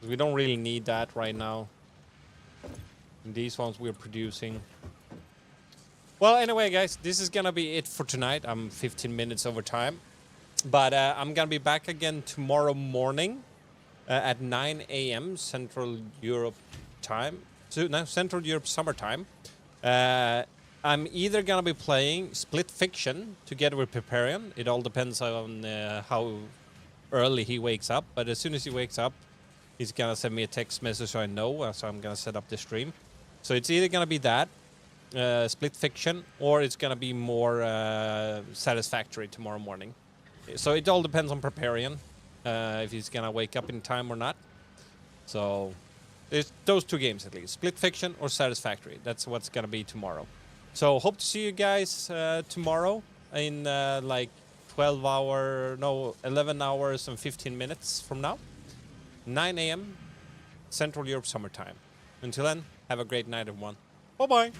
A: We don't really need that right now. And these ones we're producing. Well, anyway, guys, this is gonna be it for tonight. I'm 15 minutes over time. But I'm gonna be back again tomorrow morning at 9 a.m. Central Europe time. So, no, Central Europe summertime. I'm either gonna be playing Split Fiction together with Preparian. It all depends on how early he wakes up. But as soon as he wakes up, he's gonna send me a text message so I know. So I'm gonna set up the stream. So it's either gonna be that Split Fiction, or it's gonna be more Satisfactory tomorrow morning. So it all depends on Preparian, if he's gonna wake up in time or not. So it's those two games at least, Split Fiction or Satisfactory. That's what's gonna be tomorrow. So hope to see you guys tomorrow in like 11 hours and 15 minutes from now. 9 a.m. Central Europe summertime. Until then, have a great night, everyone. Bye-bye.